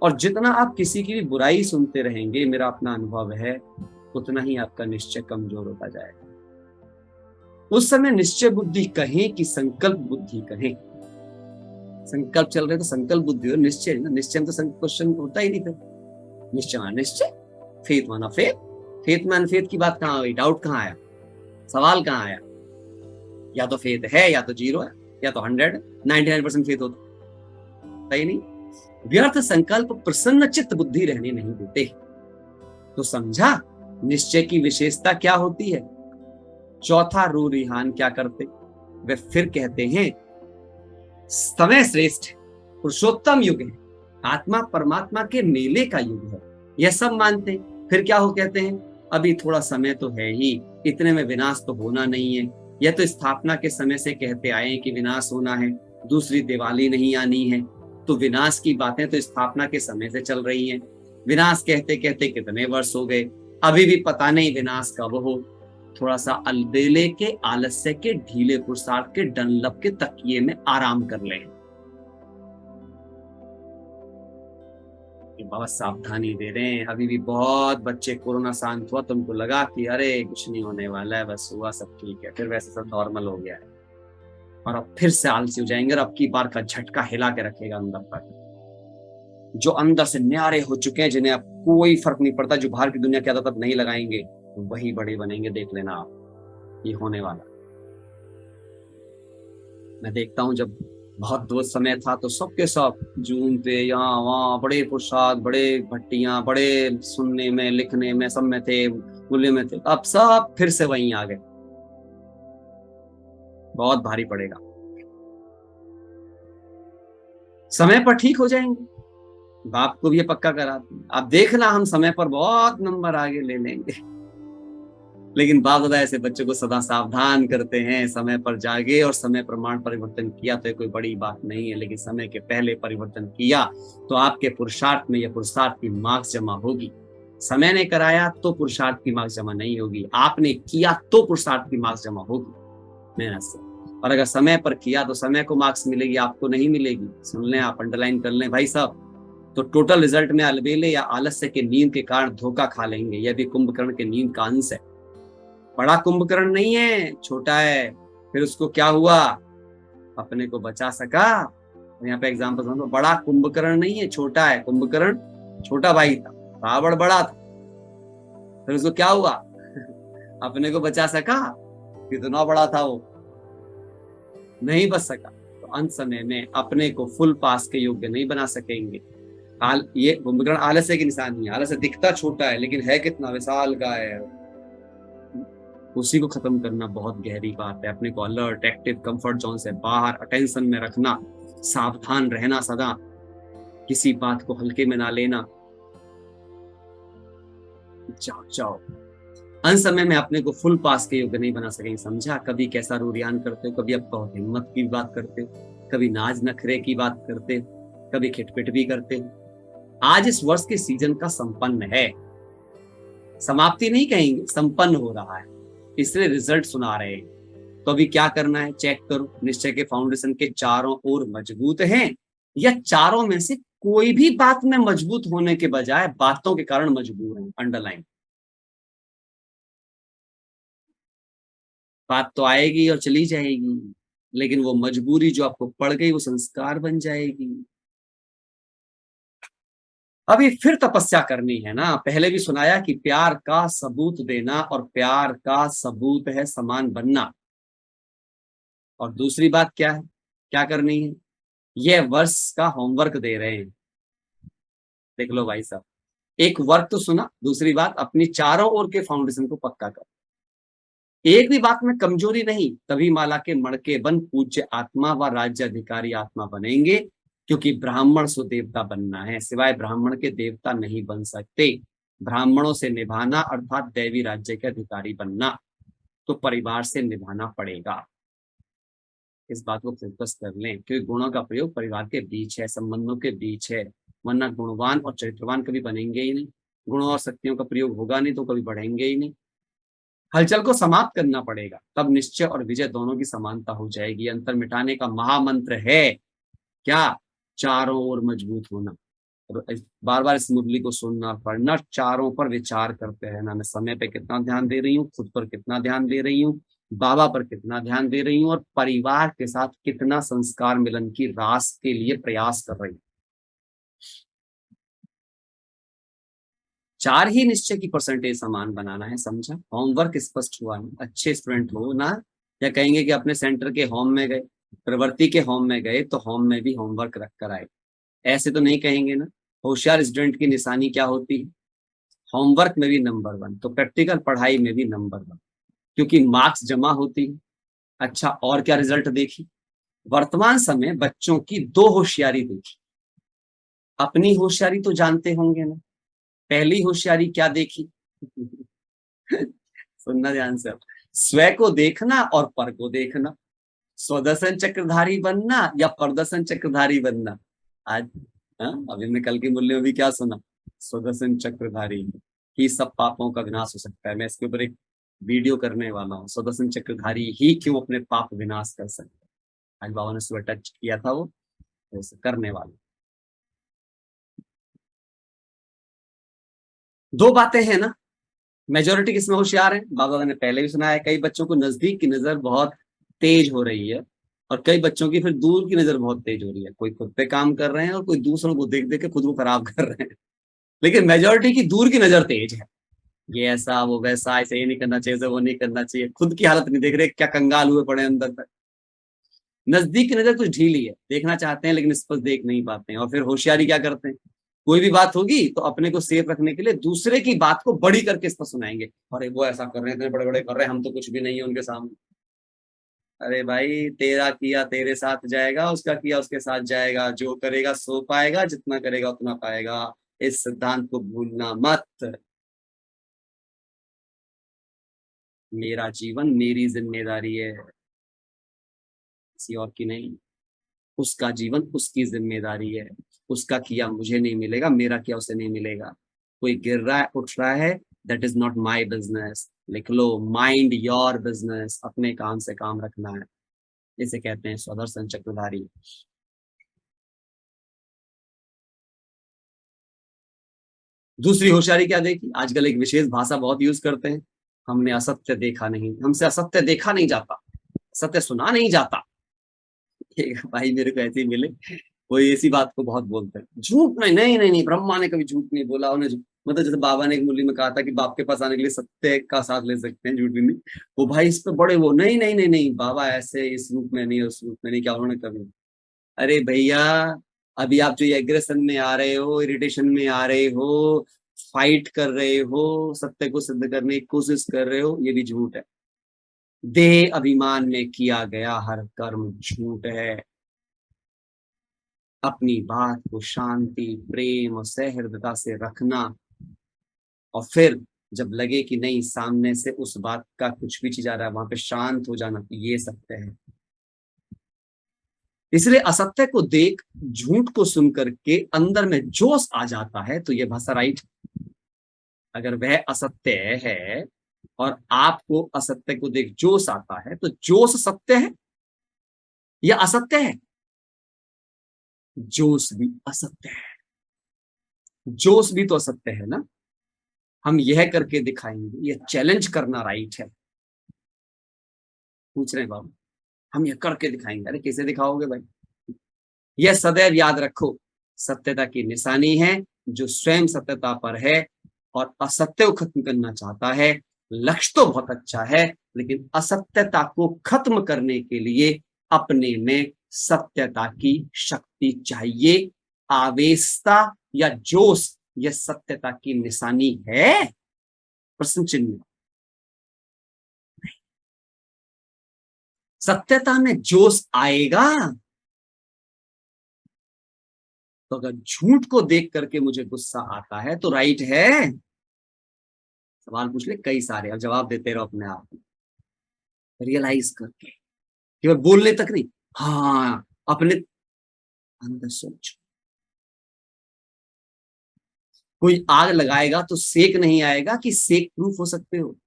और जितना आप किसी की भी बुराई सुनते रहेंगे, मेरा अपना अनुभव है, उतना ही आपका निश्चय कमजोर होता जाएगा। उस समय निश्चय बुद्धि कहें कि संकल्प बुद्धि कहें, संकल्प चल रहे तो संकल्प बुद्धि और निश्चय ना, निश्चय में तो क्वेश्चन होता ही नहीं था। निश्चय माना निश्चय, फेथ माना फेथ, फेथ में अनफेथ की बात कहाँ हुई, डाउट कहाँ आया, सवाल कहाँ आया? या तो फेथ है या तो 0 है, या तो 100, 99% फेथ होता ही नहीं। व्यर्थ संकल्प प्रसन्न चित्त बुद्धि रहने नहीं देते। तो समझा, निश्चय की विशेषता क्या होती है? चौथा रू रिहान क्या करते? वे फिर कहते हैं समय श्रेष्ठ पुरुषोत्तम युग है, आत्मा परमात्मा के मेले का युग है, यह सब मानते हैं। फिर क्या हो कहते हैं, अभी थोड़ा समय तो है ही, इतने में विनाश तो होना नहीं है। यह तो स्थापना के समय से कहते आए हैं कि विनाश होना है, दूसरी दिवाली नहीं आनी है, तो विनाश की बातें तो स्थापना के समय से चल रही हैं। विनाश कहते कहते कितने वर्ष हो गए, अभी भी पता नहीं विनाश कब हो। थोड़ा सा अलबेले के, आलस्य के, ढीले पुरुषार्थ के, डनलप के तकिए में आराम कर लें। बहुत सावधानी दे रहे हैं। अभी भी बहुत बच्चे, कोरोना शांत हुआ तुमको लगा कि अरे कुछ नहीं होने वाला है, बस हुआ सब ठीक है, फिर वैसे सब नॉर्मल हो गया है, और अब फिर से आलसी हो जाएंगे और अब की बार का झटका हिला के रखेगा अंदर पर। जो अंदर से न्यारे हो चुके हैं, जिन्हें अब कोई फर्क नहीं पड़ता, जो बाहर की दुनिया की आदत अब नहीं लगाएंगे, वही बड़े बनेंगे, देख लेना आप, ये होने वाला। मैं देखता हूँ जब बहुत दोस्त समय था तो सबके सब जून पे यहाँ वहाँ बड़े पुरुषार्थ, बड़े भट्टियां, बड़े सुनने में लिखने में सब में थे, गुल्ले में थे। अब सब फिर से वहीं आ गए, बहुत भारी पड़ेगा। समय पर ठीक हो जाएंगे, बाप को भी ये पक्का कराते हैं। आप देखना हम समय पर बहुत नंबर आगे ले लेंगे। लेकिन बाप दादा ऐसे बच्चों को सदा सावधान करते हैं, समय पर जागे और समय प्रमाण परिवर्तन किया तो कोई बड़ी बात नहीं है, लेकिन समय के पहले परिवर्तन किया तो आपके पुरुषार्थ में यह पुरुषार्थ की मार्क्स जमा होगी। समय ने कराया तो पुरुषार्थ की मार्क्स जमा नहीं होगी, आपने किया तो पुरुषार्थ की मार्क्स जमा होगी मेहनत से। और अगर समय पर किया तो समय को मार्क्स मिलेगी, आपको नहीं मिलेगी। सुन लें आप, अंडरलाइन कर लें भाई साहब। तो टोटल रिजल्ट में अलबेले या आलस्य के नींद के कारण धोखा खा लेंगे, यह भी कुंभकर्ण के नींद का अंश है। बड़ा कुंभकर्ण नहीं है, छोटा है। फिर उसको क्या हुआ, अपने को बचा सका। यहाँ पे एग्जाम्पल समझो, बड़ा कुंभकर्ण नहीं है, छोटा है। कुंभकर्ण छोटा भाई था, रावण बड़ा था, फिर उसको क्या हुआ अपने को बचा सका। कितना बड़ा था वो, नहीं बच सका। तो अंत समय में अपने को फुल पास के योग्य नहीं बना सकेंगे। ये कुंभकर्ण आलस्य की निशानी है। आलस्य दिखता छोटा है लेकिन है कितना विशाल का है। उसी को खत्म करना बहुत गहरी बात है। अपने को अलर्ट, एक्टिव, कंफर्ट जोन से बाहर, अटेंशन में रखना, सावधान रहना सदा, किसी बात को हल्के में ना लेना। जाओ जाओ, अंत समय में अपने को फुल पास के योग्य नहीं बना सकेंगे, समझा। कभी कैसा रूरियान करते हो, कभी अब बहुत हिम्मत की बात करते हो, कभी नाज नखरे की बात करते हो, कभी खिटपिट भी करते हो। आज इस वर्ष के सीजन का संपन्न है, समाप्ति नहीं कहेंगे, संपन्न हो रहा है, इसलिए रिजल्ट सुना रहे हैं। तो अभी क्या करना है, चेक करो निश्चय के फाउंडेशन के चारों ओर मजबूत हैं या चारों में से कोई भी बात में मजबूत होने के बजाय बातों के कारण मजबूर हैं। अंडरलाइन, बात तो आएगी और चली जाएगी, लेकिन वो मजबूरी जो आपको पड़ गई वो संस्कार बन जाएगी। अभी फिर तपस्या करनी है ना। पहले भी सुनाया कि प्यार का सबूत देना और प्यार का सबूत है समान बनना। और दूसरी बात क्या है, क्या करनी है, ये वर्ष का होमवर्क दे रहे हैं। देख लो भाई साहब, एक वर्क तो सुना, दूसरी बात अपनी चारों ओर के फाउंडेशन को पक्का कर। एक भी बात में कमजोरी नहीं, तभी माला के मणके बन पूज्य आत्मा व राज्य अधिकारी आत्मा बनेंगे। क्योंकि ब्राह्मण सो देवता बनना है, सिवाय ब्राह्मण के देवता नहीं बन सकते। ब्राह्मणों से निभाना अर्थात दैवी राज्य के अधिकारी बनना, तो परिवार से निभाना पड़ेगा। इस बात को फोकस कर लें, क्योंकि गुणों का प्रयोग परिवार के बीच है, संबंधों के बीच है, वरना गुणवान और चरित्रवान कभी बनेंगे ही नहीं। गुणों और शक्तियों का प्रयोग होगा नहीं तो कभी बढ़ेंगे ही नहीं। हलचल को समाप्त करना पड़ेगा, तब निश्चय और विजय दोनों की समानता हो जाएगी। अंतर मिटाने का महामंत्र है क्या, चारों ओर मजबूत होना। बार बार इस मुरली को सुनना, पढ़ना, चारों पर विचार करते रहना। मैं समय पे कितना ध्यान दे रही हूँ, खुद पर कितना ध्यान दे रही हूँ, बाबा पर कितना ध्यान दे रही हूँ, और परिवार के साथ कितना संस्कार मिलन की रास के लिए प्रयास कर रही हूँ। चार ही निश्चय की परसेंटेज समान बनाना है, समझा। होमवर्क स्पष्ट हुआ है, अच्छे स्टूडेंट हो ना। या कहेंगे कि अपने सेंटर के होम में गए, प्रवृत्ति के होम में गए तो होम में भी होमवर्क रख कर आए, ऐसे तो नहीं कहेंगे ना। होशियार स्टूडेंट की निशानी क्या होती है, होमवर्क में भी नंबर 1, तो प्रैक्टिकल पढ़ाई में भी नंबर 1, क्योंकि मार्क्स जमा होती है। अच्छा, और क्या रिजल्ट देखी? वर्तमान समय बच्चों की 2 होशियारी देखी। अपनी होशियारी तो जानते होंगे ना। पहली होशियारी क्या देखी? सुनना ध्यान से। स्व को देखना और पर को देखना। स्वदर्शन चक्रधारी बनना या प्रदर्शन चक्रधारी बनना। आज अभी मैं कल के मूल्य में भी क्या सुना, स्वदर्शन चक्रधारी ही सब पापों का विनाश हो सकता है। मैं इसके ऊपर एक वीडियो करने वाला हूँ, स्वदर्शन चक्रधारी ही क्यों अपने पाप विनाश कर सकते हैं। आज बाबा ने सुबह टच किया था, वो तो करने वाला। 2 बातें हैं ना, मेजोरिटी किसमें होशियार है? बाबा ने पहले भी सुना है, कई बच्चों को नजदीक की नजर बहुत तेज हो रही है और कई बच्चों की फिर दूर की नजर बहुत तेज हो रही है। कोई खुद पे काम कर रहे हैं और कोई दूसरों को देख देख के खुद को खराब कर रहे हैं। लेकिन मेजोरिटी की दूर की नजर तेज है। ये ऐसा, वो वैसा, ऐसे ये नहीं करना चाहिए, ऐसे वो नहीं करना चाहिए, खुद की हालत नहीं देख रहे, क्या कंगाल हुए पड़े अंदर तक। नजदीक की नजर कुछ ढीली है, देखना चाहते हैं लेकिन स्पष्ट देख नहीं पाते हैं। और फिर होशियारी क्या करते हैं, कोई भी बात होगी तो अपने को सेफ रखने के लिए दूसरे की बात को बड़ी करके इस पर सुनाएंगे। अरे वो ऐसा कर रहे हैं, इतने बड़े बड़े कर रहे हैं, हम तो कुछ भी नहीं है उनके सामने। अरे भाई, तेरा किया तेरे साथ जाएगा, उसका किया उसके साथ जाएगा। जो करेगा सो पाएगा, जितना करेगा उतना पाएगा। इस सिद्धांत को भूलना मत। मेरा जीवन मेरी जिम्मेदारी है, किसी और की नहीं। उसका जीवन उसकी जिम्मेदारी है। उसका किया मुझे नहीं मिलेगा, मेरा किया उसे नहीं मिलेगा। कोई गिर रहा है, उठ रहा है, that is not my business. लिख लो, माइंड योर बिजनेस। अपने काम से काम रखना है, इसे कहते हैं स्वदर्शन चक्रधारी। दूसरी होशियारी क्या देखी? आजकल एक विशेष भाषा बहुत यूज करते हैं, हमने असत्य देखा नहीं, हमसे असत्य देखा नहीं जाता, सत्य सुना नहीं जाता। एक भाई मेरे को ऐसे ही मिले, वो ऐसी बात को बहुत बोलते हैं, झूठ नहीं, नहीं नहीं नहीं, ब्रह्मा ने कभी झूठ नहीं बोला। उन्हें मतलब जैसे बाबा ने एक मुरली में कहा था कि बाप के पास आने के लिए सत्य का साथ ले सकते हैं, झूठ भी नहीं। वो भाई इस पे बड़े, वो नहीं नहीं नहीं नहीं, बाबा ऐसे इस रूप में नहीं, उस रूप में नहीं, क्या उन्होंने कभी। अरे भैया, अभी आप जो ये एग्रेशन में आ रहे हो, इरिटेशन में आ रहे हो, फाइट कर रहे हो, सत्य को सिद्ध करने की कोशिश कर रहे हो, ये भी झूठ है। देह अभिमान में किया गया हर कर्म झूठ है। अपनी बात को शांति, प्रेम और सहृदयता से रखना, और फिर जब लगे कि नहीं, सामने से उस बात का कुछ भी चीज आ रहा है, वहां पे शांत हो जाना, ये सत्य है। इसलिए असत्य को देख, झूठ को सुन करके अंदर में जोश आ जाता है, तो ये भाषा राइट। अगर वह असत्य है और आपको असत्य को देख जोश आता है, तो जोश सत्य है या असत्य है? जोश भी असत्य है। जोश भी तो असत्य है ना। हम यह करके दिखाएंगे, यह चैलेंज करना राइट है। पूछ रहे हैं बाबू, हम यह करके दिखाएंगे। अरे कैसे दिखाओगे भाई? यह सदैव याद रखो, सत्यता की निशानी है। जो स्वयं सत्यता पर है और असत्य को खत्म करना चाहता है, लक्ष्य तो बहुत अच्छा है, लेकिन असत्यता को खत्म करने के लिए अपने में सत्यता की शक्ति चाहिए। आवेशता या जोश, यह सत्यता की निशानी है? प्रश्न चिन्ह। सत्यता में जोश आएगा तो अगर झूठ को देख करके मुझे गुस्सा आता है तो राइट है। सवाल पूछ ले कई सारे, अब जवाब देते रहो अपने आप, रियलाइज करके, केवल बोलने तक नहीं। हाँ, अपने अंदर सोच। कोई आग लगाएगा तो सेक नहीं आएगा कि सेक प्रूफ हो सकते हो।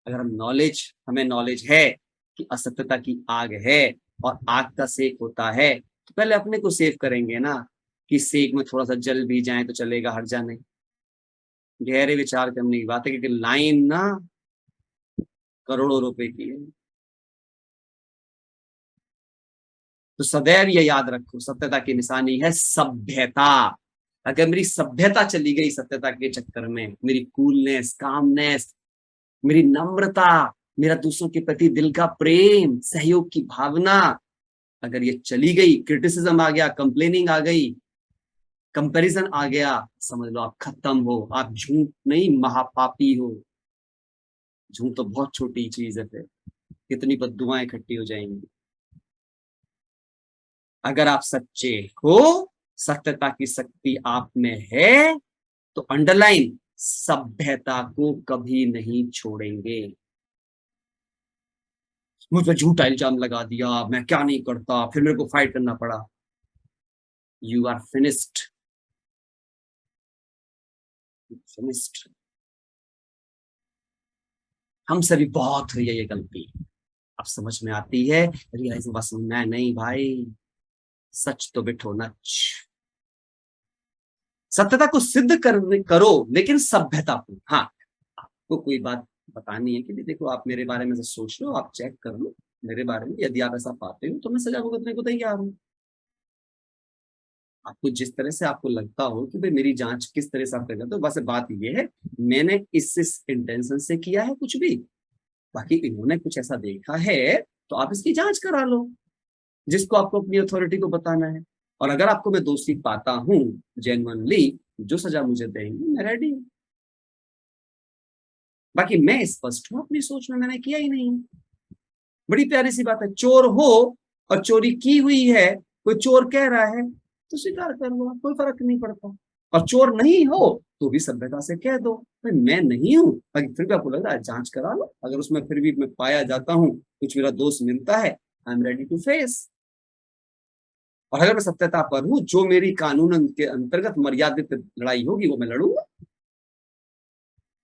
अगर हमें नॉलेज है कि असत्यता की आग है और आग का सेक होता है, तो पहले अपने को सेव करेंगे ना, कि सेक में थोड़ा सा जल भी जाए तो चलेगा, हट जाने। गहरे विचार करने की बात है, क्योंकि लाइन ना करोड़ों रुपए की है। तो सदैव ये याद रखो, सत्यता की निशानी है सभ्यता। अगर मेरी सभ्यता चली गई सत्यता के चक्कर में, मेरी कूलनेस, कामनेस, मेरी नम्रता, मेरा दूसरों के प्रति दिल का प्रेम, सहयोग की भावना, अगर ये चली गई, क्रिटिसिज्म आ गया, कंप्लेनिंग आ गई, कंपैरिजन आ गया, समझ लो आप खत्म हो, आप झूठ नहीं महापापी हो। झूठ तो बहुत छोटी चीज है, फिर कितनी बद्दुआएं इकट्ठी हो जाएंगी। अगर आप सच्चे हो, सत्यता की शक्ति आप में है, तो अंडरलाइन सभ्यता को कभी नहीं छोड़ेंगे। मुझ पर झूठा इल्जाम लगा दिया, मैं क्या नहीं करता, फिर मेरे को फाइट करना पड़ा। You are finished, finished. हमसे भी बहुत हुई है ये गलती, अब समझ में आती है, रियलाइज बस मैं नहीं भाई, सच तो बिठो नच। सत्यता को सिद्ध करो, लेकिन सभ्यता को, हाँ, आपको कोई बात बतानी है कि भी देखो, आप मेरे बारे में से सोच लो, आप चेक कर लो मेरे बारे में, यदि आप ऐसा पाते हो तो मैं सजा भुगतने को तैयार हूँ। आपको जिस तरह से आपको लगता हो कि भाई मेरी जांच किस तरह से आप कर, तो बस बात ये है, मैंने इस इंटेंशन से किया है कुछ भी, बाकी इन्होंने कुछ ऐसा देखा है तो आप इसकी जांच करा लो, जिसको आपको अपनी अथॉरिटी को बताना है। और अगर आपको मैं दोषी पाता हूं जेन्युइनली, जो सजा मुझे देंगे मैं रेडी हूं। बाकी मैं स्पष्ट हूं अपनी सोच में, मैंने किया ही नहीं। बड़ी प्यारी सी बात है, चोर हो और चोरी की हुई है, कोई चोर कह रहा है तो स्वीकार कर लो, कोई फर्क नहीं पड़ता। और चोर नहीं हो तो भी सभ्यता से कह दो भाई मैं नहीं हूं, बाकी फिर भी आपको लग रहा है जांच करा लो, अगर उसमें फिर भी मैं पाया जाता हूं, कुछ मेरा दोष मिलता है, I am ready to face. और अगर मैं सत्यता पर हूं, जो मेरी कानून के अंतर्गत मर्यादित लड़ाई होगी वो मैं लड़ूंगा।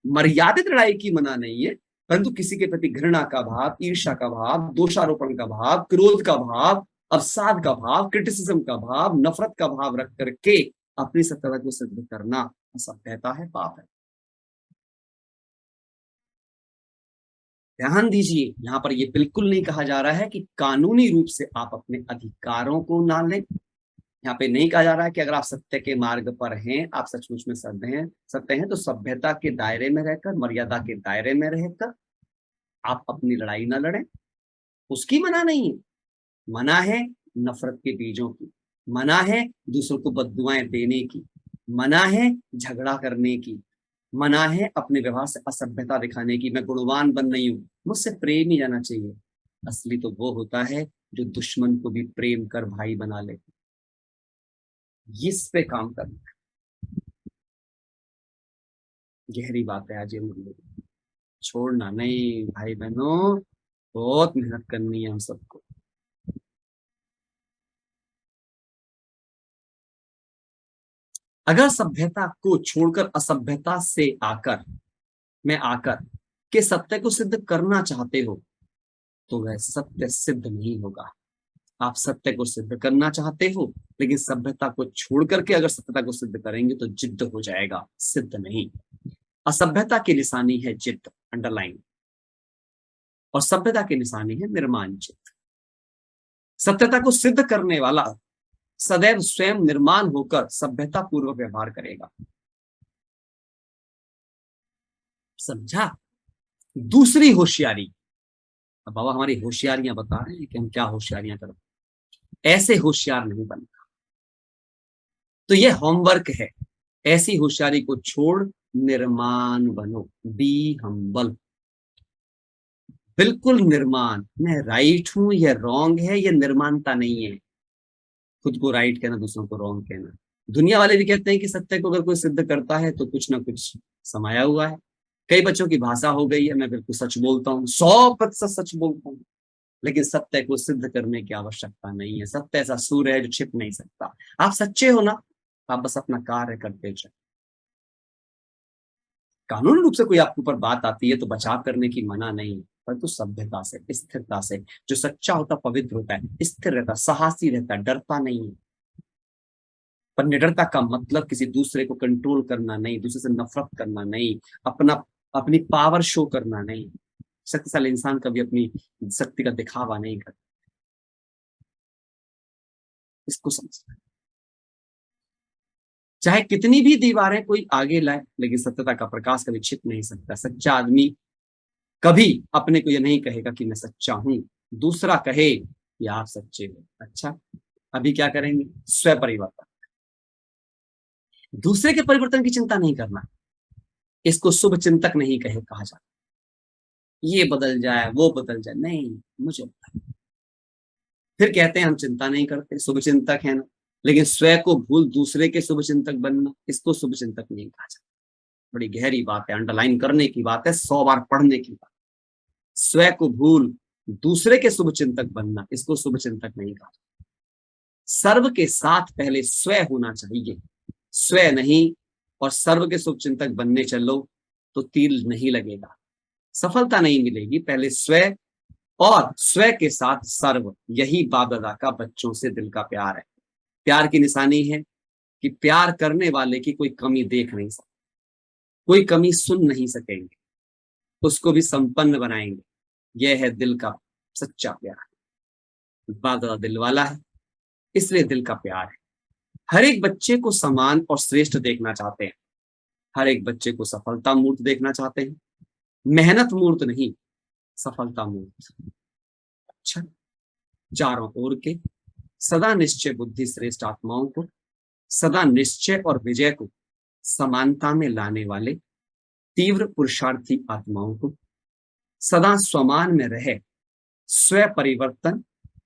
मर्यादित लड़ाई की मना नहीं है, परंतु किसी के प्रति घृणा का भाव, ईर्ष्या का भाव, दोषारोपण का भाव, क्रोध का भाव, अवसाद का भाव, क्रिटिसिज्म का भाव, नफरत का भाव रख करके अपनी सत्यता को सिद्ध करना असभ्यता है, पाप है। ध्यान दीजिए, यहाँ पर यह बिल्कुल नहीं कहा जा रहा है कि कानूनी रूप से आप अपने अधिकारों को ना लें। यहाँ पे नहीं कहा जा रहा है कि अगर आप सत्य के मार्ग पर हैं, आप सचमुच में सत्य हैं तो सभ्यता के दायरे में रहकर, मर्यादा के दायरे में रहकर आप अपनी लड़ाई ना लड़ें, उसकी मना नहीं है। मना है नफरत के बीजों की, मना है दूसरों को बद्दुआएं देने की, मना है झगड़ा करने की, मना है अपने व्यवहार से असभ्यता दिखाने की, मैं गुणवान बन रही हूं, मुझसे प्रेम ही जाना चाहिए। असली तो वो होता है जो दुश्मन को भी प्रेम कर भाई बना ले। इस पे काम करना गहरी बात है आज ये मुद्दे, छोड़ना नहीं भाई बहनों, बहुत मेहनत करनी है हम सबको। अगर सभ्यता को छोड़कर असभ्यता से आकर, मैं आकर के सत्य को सिद्ध करना चाहते हो, तो वह सत्य सिद्ध नहीं होगा। आप सत्य को सिद्ध करना चाहते हो, लेकिन सभ्यता को छोड़ करके अगर सत्यता को सिद्ध करेंगे तो जिद्द हो जाएगा, सिद्ध नहीं। असभ्यता की निशानी है जिद्द, अंडरलाइन, और सभ्यता की निशानी है निर्माण चित्त। सत्यता को सिद्ध करने वाला सदैव स्वयं निर्माण होकर सभ्यता पूर्वक व्यवहार करेगा। समझा? दूसरी होशियारी, अब बाबा हमारी होशियारियां बता रहे हैं कि हम क्या होशियारियां करें, ऐसे होशियार नहीं बनता। तो ये होमवर्क है, ऐसी होशियारी को छोड़ निर्माण बनो, बी हम्बल, बिल्कुल निर्माण। मैं राइट हूं, यह रॉन्ग है, यह निर्माणता नहीं है। खुद को राइट कहना, दूसरों को रॉन्ग कहना। दुनिया वाले भी कहते हैं कि सत्य को अगर कोई सिद्ध करता है तो कुछ ना कुछ समाया हुआ है। कई बच्चों की भाषा हो गई है, मैं बिल्कुल सच बोलता हूँ, 100% सच बोलता हूँ, लेकिन सत्य को सिद्ध करने की आवश्यकता नहीं है। सत्य ऐसा सूर्य है जो छिप नहीं सकता। आप सच्चे हो ना, आप बस अपना कार्य करते जाओ। कानूनी रूप से कोई आपके ऊपर बात आती है तो बचाव करने की मना नहीं, परंतु सभ्यता से, स्थिरता से। जो सच्चा होता पवित्र होता है, स्थिर रहता, साहसी रहता, डरता नहीं है। पर निडरता का मतलब किसी दूसरे को कंट्रोल करना नहीं, दूसरे से नफरत करना नहीं, अपना अपनी पावर शो करना नहीं। शक्तिशाली इंसान कभी अपनी शक्ति का दिखावा नहीं करता, इसको समझना। चाहे कितनी भी दीवारें कोई आगे लाए, लेकिन सत्यता का प्रकाश कभी छिप नहीं सकता। सच्चा आदमी कभी अपने को यह नहीं कहेगा कि मैं सच्चा हूं, दूसरा कहे कि आप सच्चे हो। अच्छा, अभी क्या करेंगे? स्व परिवर्तन। दूसरे के परिवर्तन की चिंता नहीं करना, इसको शुभ चिंतक नहीं कहा जाता। ये बदल जाए, वो बदल जाए, नहीं, मुझे फिर कहते हैं हम चिंता नहीं करते, शुभ चिंतक है ना। लेकिन स्वयं को भूल दूसरे के शुभ चिंतक बनना, इसको शुभ चिंतक नहीं कहा जाता। बड़ी गहरी बात है, अंडरलाइन करने की बात है, 100 बार पढ़ने की बात। स्वयं को भूल दूसरे के शुभ चिंतक बनना, इसको शुभ चिंतक नहीं कहा। सर्व के साथ पहले स्वयं होना चाहिए। स्वयं नहीं और सर्व के शुभ चिंतक बनने चलो तो तीर नहीं लगेगा, सफलता नहीं मिलेगी। पहले स्वयं और स्वयं के साथ सर्व, यही बाप दादा का बच्चों से दिल का प्यार है। प्यार की निशानी है कि प्यार करने वाले की कोई कमी देख नहीं सकते, कोई कमी सुन नहीं सकेंगे, उसको भी संपन्न बनाएंगे। यह है दिल का सच्चा प्यार। बाप दादा दिल वाला है, इसलिए दिल का प्यार है। हर एक बच्चे को समान और श्रेष्ठ देखना चाहते हैं। हर एक बच्चे को सफलता मूर्त देखना चाहते हैं, मेहनत मूर्त नहीं, सफलता मूर्त। अच्छा, चारों ओर के सदा निश्चय बुद्धि श्रेष्ठ आत्माओं को, सदा निश्चय और विजय को समानता में लाने वाले तीव्र पुरुषार्थी आत्माओं को, सदा स्वमान में रहे स्व परिवर्तन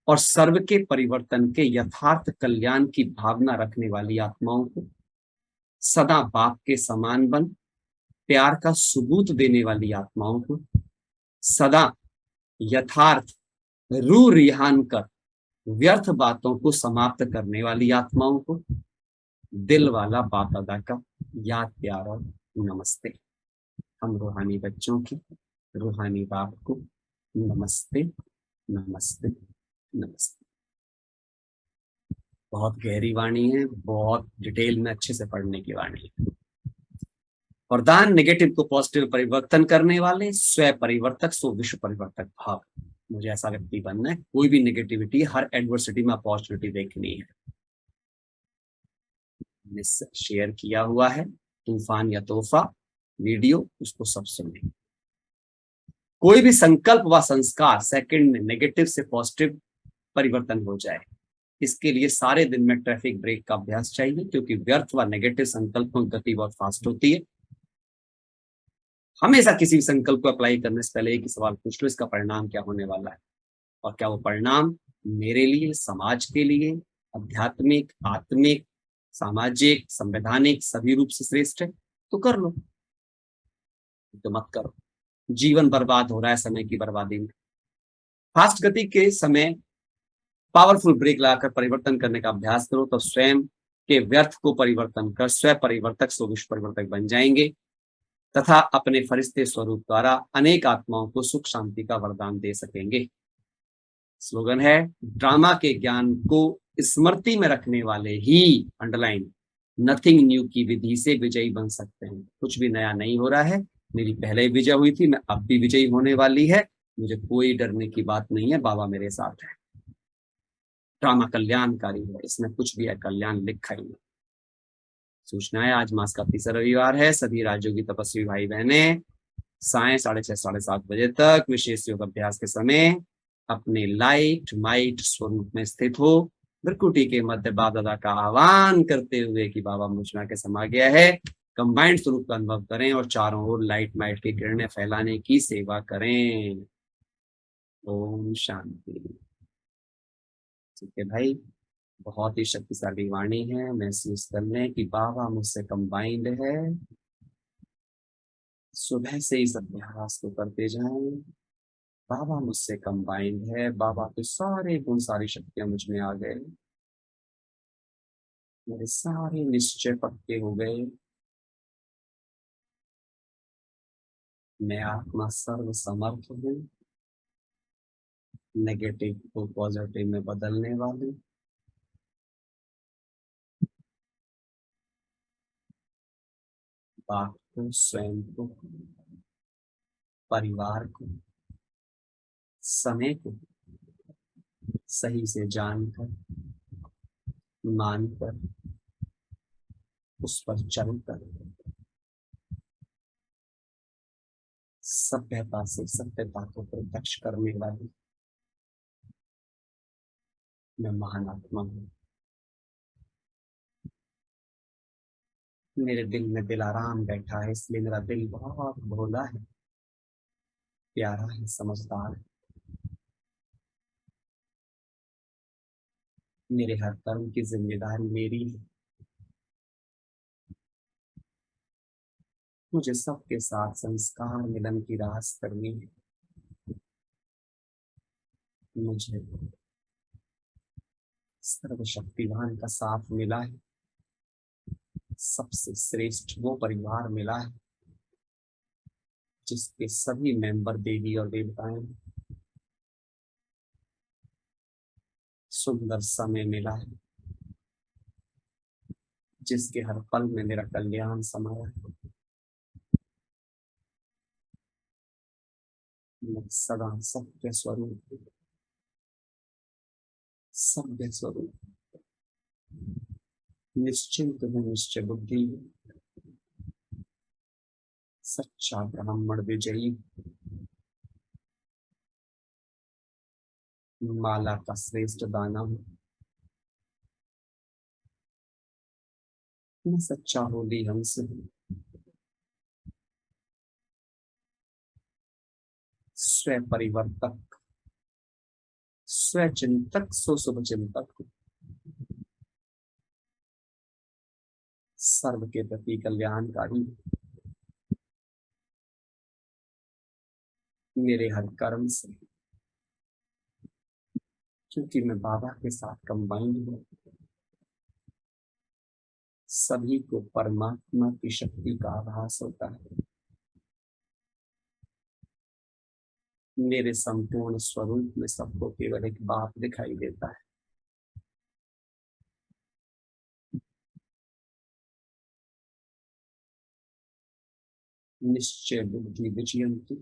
और सर्व के परिवर्तन के यथार्थ कल्याण की भावना रखने वाली आत्माओं को, सदा बाप के समान बन प्यार का सबूत देने वाली आत्माओं को, सदा यथार्थ रू रिहान कर व्यर्थ बातों को समाप्त करने वाली आत्माओं को दिल वाला बाप दादा का याद प्यार और नमस्ते। हम रूहानी बच्चों की रूहानी बाप को नमस्ते नमस्ते नमस्ते। बहुत गहरी वाणी है, बहुत डिटेल में अच्छे से पढ़ने की वाणी है। वरदान नेगेटिव को पॉजिटिव परिवर्तन करने वाले स्व परिवर्तक सो विश्व परिवर्तक भाव। मुझे ऐसा व्यक्ति बनना है, कोई भी नेगेटिविटी, हर एडवर्सिटी में अपॉर्चुनिटी देखनी है। शेयर किया हुआ है तूफान या तोहफा वीडियो, उसको सब सुने। कोई भी संकल्प व संस्कार सेकंड में नेगेटिव से पॉजिटिव परिवर्तन हो जाए, इसके लिए सारे दिन में ट्रैफिक ब्रेक का अभ्यास चाहिए, क्योंकि व्यर्थ व नेगेटिव संकल्पों की गति बहुत फास्ट होती है। हमेशा किसी भी संकल्प को अप्लाई करने से पहले एक ही सवाल पूछ लो, इसका परिणाम क्या होने वाला है, और क्या वो परिणाम मेरे लिए, समाज के लिए, आध्यात्मिक, आत्मिक, सामाजिक, संवैधानिक सभी रूप से श्रेष्ठ है, तो कर लो, तो मत करो। जीवन बर्बाद हो रहा है समय की बर्बादी में। फास्ट गति के समय पावरफुल ब्रेक लगाकर परिवर्तन करने का अभ्यास करो, तो स्वयं के व्यर्थ को परिवर्तन कर स्व परिवर्तक सो विश्व परिवर्तक बन जाएंगे तथा अपने फरिश्ते स्वरूप द्वारा अनेक आत्माओं को सुख शांति का वरदान दे सकेंगे। स्लोगन है, ड्रामा के ज्ञान को स्मृति में रखने वाले ही, अंडरलाइन, नथिंग न्यू की विधि से विजयी बन सकते हैं। कुछ भी नया नहीं हो रहा है, मेरी पहले विजय हुई थी, मैं अब भी विजयी होने वाली है, मुझे कोई डरने की बात नहीं है, बाबा मेरे साथ है। ड्रामा कल्याणकारी है, इसमें कुछ भी है कल्याण लिखा ही नहीं। सूचना है, आज मास का तीसरा रविवार है, सभी राज्यों की तपस्वी भाई बहने साय 6:30 7:30 बजे तक विशेष योग अभ्यास के समय अपने लाइट माइट स्वरूप में स्थित हो, भ्रकुटी के मध्य बाप दादा का आह्वान करते हुए कि बाबा मुझना के समा गया है, कंबाइंड स्वरूप का अनुभव करें और चारों ओर लाइट माइट की किरणें फैलाने की सेवा करें। ओम शांति। ठीक है भाई, बहुत ही शक्तिशाली वाणी है, महसूस करने की बाबा मुझसे कंबाइंड है। सुबह से इस अभ्यास को करते जाएं, बाबा मुझसे कंबाइंड है, बाबा के सारे गुण सारी शक्तियां मुझ में आ गए, मेरे सारे निश्चय पक्के हो गए, मैं आत्मा सर्व समर्थ हूँ, नेगेटिव को पॉजिटिव में बदलने वाली। बाप को, स्वयं को, परिवार को, समय को सही से जानकर, मानकर, उस पर चलकर सभ्यता से सत्यता को प्रत्यक्ष करने वाली मैं महान आत्मा हूँ। मेरे दिल में दिलाराम बैठा है, इसलिए मेरा दिल बहुत भोला है, प्यारा है, समझदार है। मेरे हर कर्म की जिम्मेदारी मेरी है। मुझे सबके साथ संस्कार मिलन की रास करनी है। मुझे सर्वशक्तिवान का साथ मिला है। सबसे श्रेष्ठ वो परिवार मिला है जिसके सभी मेंबर देवी और देवताएं हैं। सुंदर समय मिला है जिसके हर पल में मेरा कल्याण समाया है। मैं सदा सत्य स्वरूप, सभ्य स्वरूप, निश्चिंत हूँ, निश्चय बुद्धि, सच्चा ब्राह्मण विजयी, माला का श्रेष्ठ दाना हूँ। मैं सच्चा होली हंस हूँ, स्वयं परिवर्तक, स्वचिंतक, सो शुभ चिंतक, सर्व के प्रति कल्याणकारी। मेरे हर कर्म से, क्योंकि मैं बाबा के साथ कंबाइंड हूँ, सभी को परमात्मा की शक्ति का आभास होता है। मेरे संपूर्ण स्वरूप में सबको केवल एक बाप दिखाई देता है। निश्चय बुद्धि विजयंती,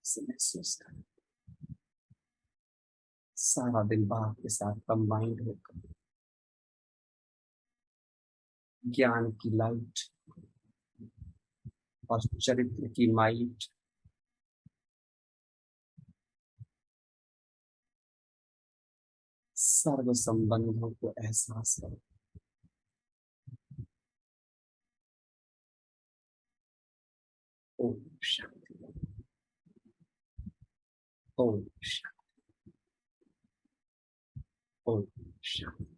से महसूस कर, सारा दिन बाप के साथ कंबाइंड होकर ज्ञान की लाइट और चरित्र की माइट, सर्व संबंधों को एहसास करो। ओम शांति, ओम शांति, ओम शांति।